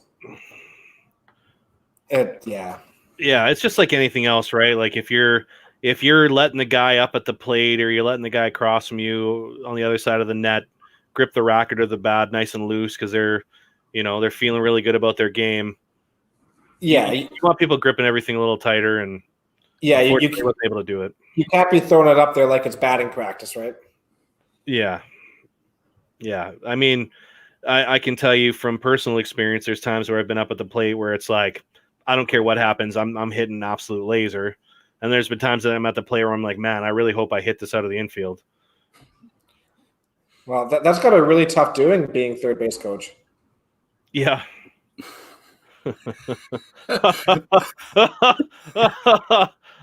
yeah, it's just like anything else, right? Like if you're letting the guy up at the plate or you're letting the guy across from you on the other side of the net grip the racket or the bat nice and loose because they're feeling really good about their game. Yeah, you want people gripping everything a little tighter, and yeah, you wasn't able to do it. You can't be throwing it up there like it's batting practice, right? Yeah. I mean, I can tell you from personal experience, there's times where I've been up at the plate where it's like, I don't care what happens, I'm hitting an absolute laser. And there's been times that I'm at the play where I'm like, man, I really hope I hit this out of the infield. Well, that's got a really tough doing being third base coach. Yeah.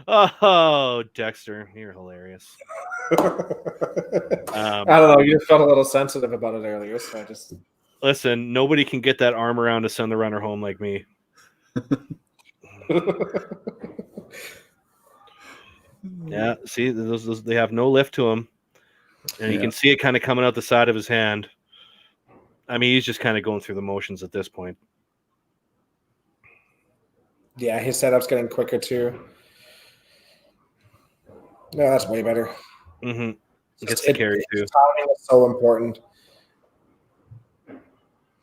Oh, Dexter, you're hilarious. I don't know. You just felt a little sensitive about it earlier, so I just Listen. Nobody can get that arm around to send the runner home like me. Yeah, see, those they have no lift to him, and you can see it kind of coming out the side of his hand. I mean, he's just kind of going through the motions at this point. Yeah, his setup's getting quicker too. No, that's way better. Mm-hmm. Gets the carry too. Timing is so important.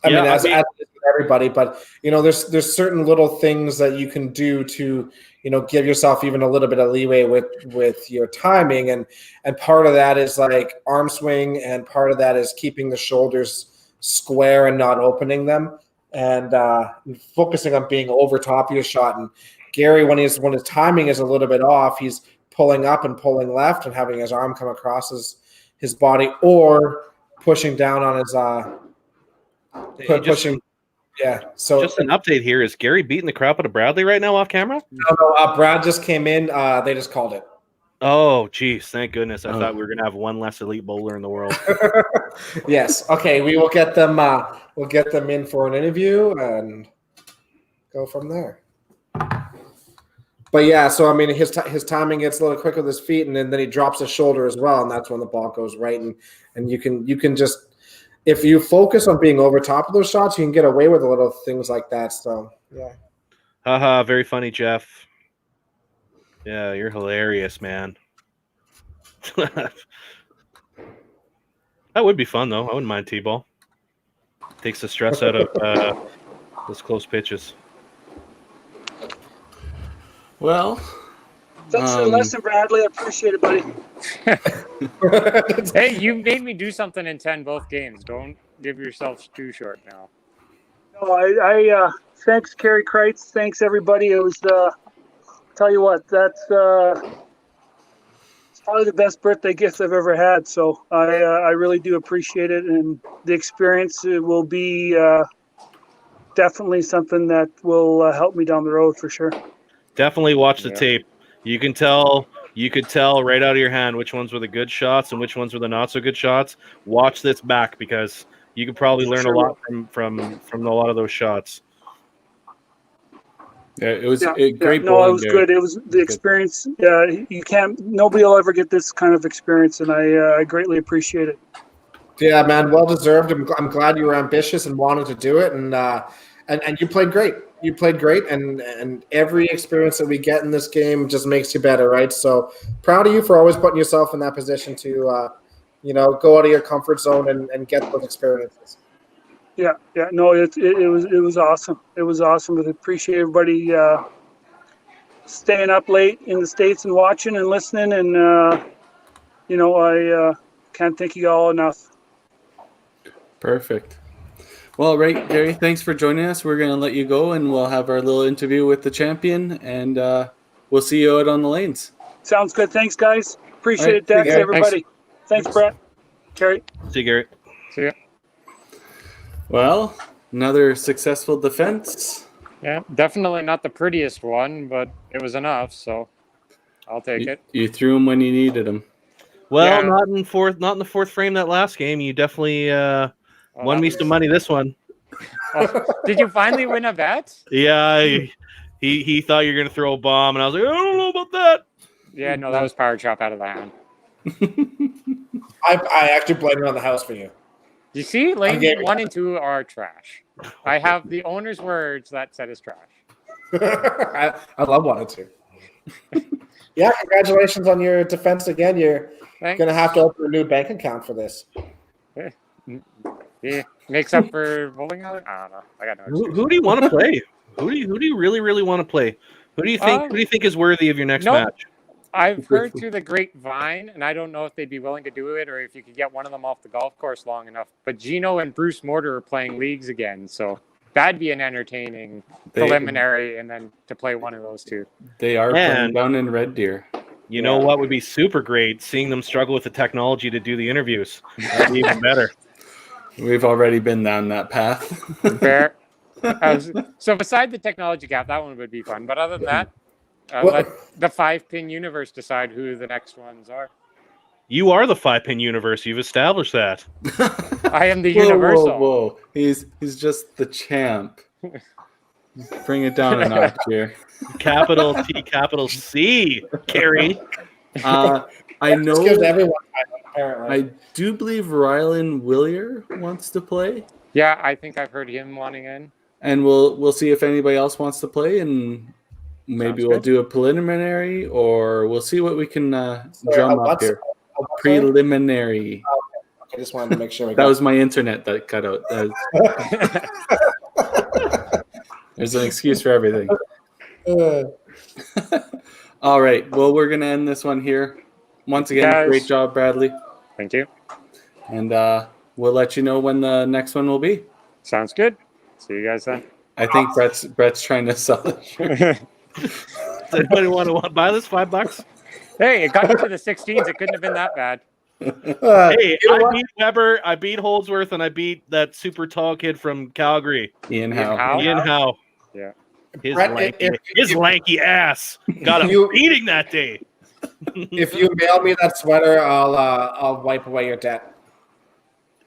I mean, as with everybody, but there's certain little things that you can do to give yourself even a little bit of leeway with your timing, and part of that is like arm swing, and part of that is keeping the shoulders square and not opening them, and focusing on being over top of your shot. And Gary, when his timing is a little bit off, he's pulling up and pulling left and having his arm come across his body, or pushing down on his pushing. Yeah. So just an update here: is Gary beating the crap out of Bradley right now off camera? No. Brad just came in. They just called it. Oh, geez! Thank goodness. I thought we were gonna have one less elite bowler in the world. Yes. Okay. We will get them. We'll get them in for an interview and go from there. But yeah, so I mean, his timing gets a little quicker with his feet, and then he drops his shoulder as well, and that's when the ball goes right. And you can just, if you focus on being over top of those shots, you can get away with a little things like that. So yeah. Haha, very funny, Jeff. Yeah, you're hilarious, man. That would be fun though. I wouldn't mind T-ball. Takes the stress out of those close pitches. Well, thanks for the lesson, Bradley. I appreciate it, buddy. Hey, you made me do something in 10 both games. Don't give yourself too short now. No, I thanks, Carey Kreitz. Thanks, everybody. It was, tell you what, that's it's probably the best birthday gift I've ever had. So I really do appreciate it, and the experience will be definitely something that will help me down the road for sure. Definitely watch the tape. You could tell right out of your hand which ones were the good shots and which ones were the not so good shots. Watch this back, because you could probably learn a lot from a lot of those shots. Yeah, it was great. No, it was good. It was the experience. Nobody will ever get this kind of experience, and I greatly appreciate it. Yeah, man, well deserved. I'm glad you were ambitious and wanted to do it, and you played great. You played great, and every experience that we get in this game just makes you better, right? So proud of you for always putting yourself in that position to, go out of your comfort zone and get those experiences. Yeah. No, it was awesome. It was awesome. I appreciate everybody staying up late in the States and watching and listening, and I can't thank you all enough. Perfect. Well, right, Gary, thanks for joining us. We're going to let you go, and we'll have our little interview with the champion, and we'll see you out on the lanes. Sounds good. Thanks, guys. Appreciate it, Dex, everybody. Thanks, Brett. Carey. See you, Gary. See ya. Well, another successful defense. Yeah, definitely not the prettiest one, but it was enough, so I'll take it. You threw him when you needed him. Well, not in the fourth frame that last game. You definitely won me some money this one. Oh, did you finally win a bet? Yeah, he thought you were going to throw a bomb, and I was like, I don't know about that. Yeah, no, that was power chop out of the hand. I actually blame it on the house for you. You see, lane 1 and 2 are trash. I have the owner's words that said it's trash. I love 1 and 2. Yeah, congratulations on your defense again. You're going to have to open a new bank account for this. Yeah, makes up for bowling alley? I don't know. I got no excuse. Who do you want to play? Who do you really want to play? Who do you think is worthy of your next match? I've heard through the grapevine, and I don't know if they'd be willing to do it or if you could get one of them off the golf course long enough. But Gino and Bruce Mortar are playing leagues again, so That'd be an entertaining preliminary, and then to play one of those two. They are playing down in Red Deer. You know what would be super great? Seeing them struggle with the technology to do the interviews. That'd be even better. We've already been down that path. Fair. So beside the technology gap, that one would be fun. But other than that, let the 5-pin universe decide who the next ones are. You are the 5-pin universe. You've established that. I am the universal. Whoa. He's just the champ. Bring it down a notch here. Capital T, capital C, Carrie. I know. This gives everyone time, apparently. I do believe Rylan Willier wants to play. Yeah, I think I've heard him wanting in. And we'll see if anybody else wants to play, and maybe we'll do a preliminary, or we'll see what we can drum up here. Preliminary. I just wanted to make sure. That was my internet that cut out. There's an excuse for everything. All right. Well, we're going to end this one here. Once again, great job, Bradley. Thank you. And we'll let you know when the next one will be. Sounds good. See you guys then. I think Brett's trying to sell it. Does anybody want to buy this $5? Hey, it got you to the 16s. It couldn't have been that bad. Hey, I beat Weber, I beat Holdsworth, and I beat that super tall kid from Calgary. Ian Howe. Ian Howe. Yeah. His lanky ass got a beating that day. If you mail me that sweater, I'll wipe away your debt.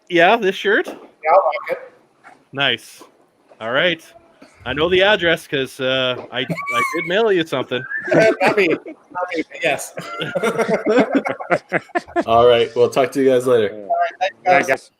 Yeah, this shirt? Yeah, I'll rock it. Nice. All right. I know the address because I did mail you something. Yes. All right. We'll talk to you guys later. All right, thanks, guys. I guess.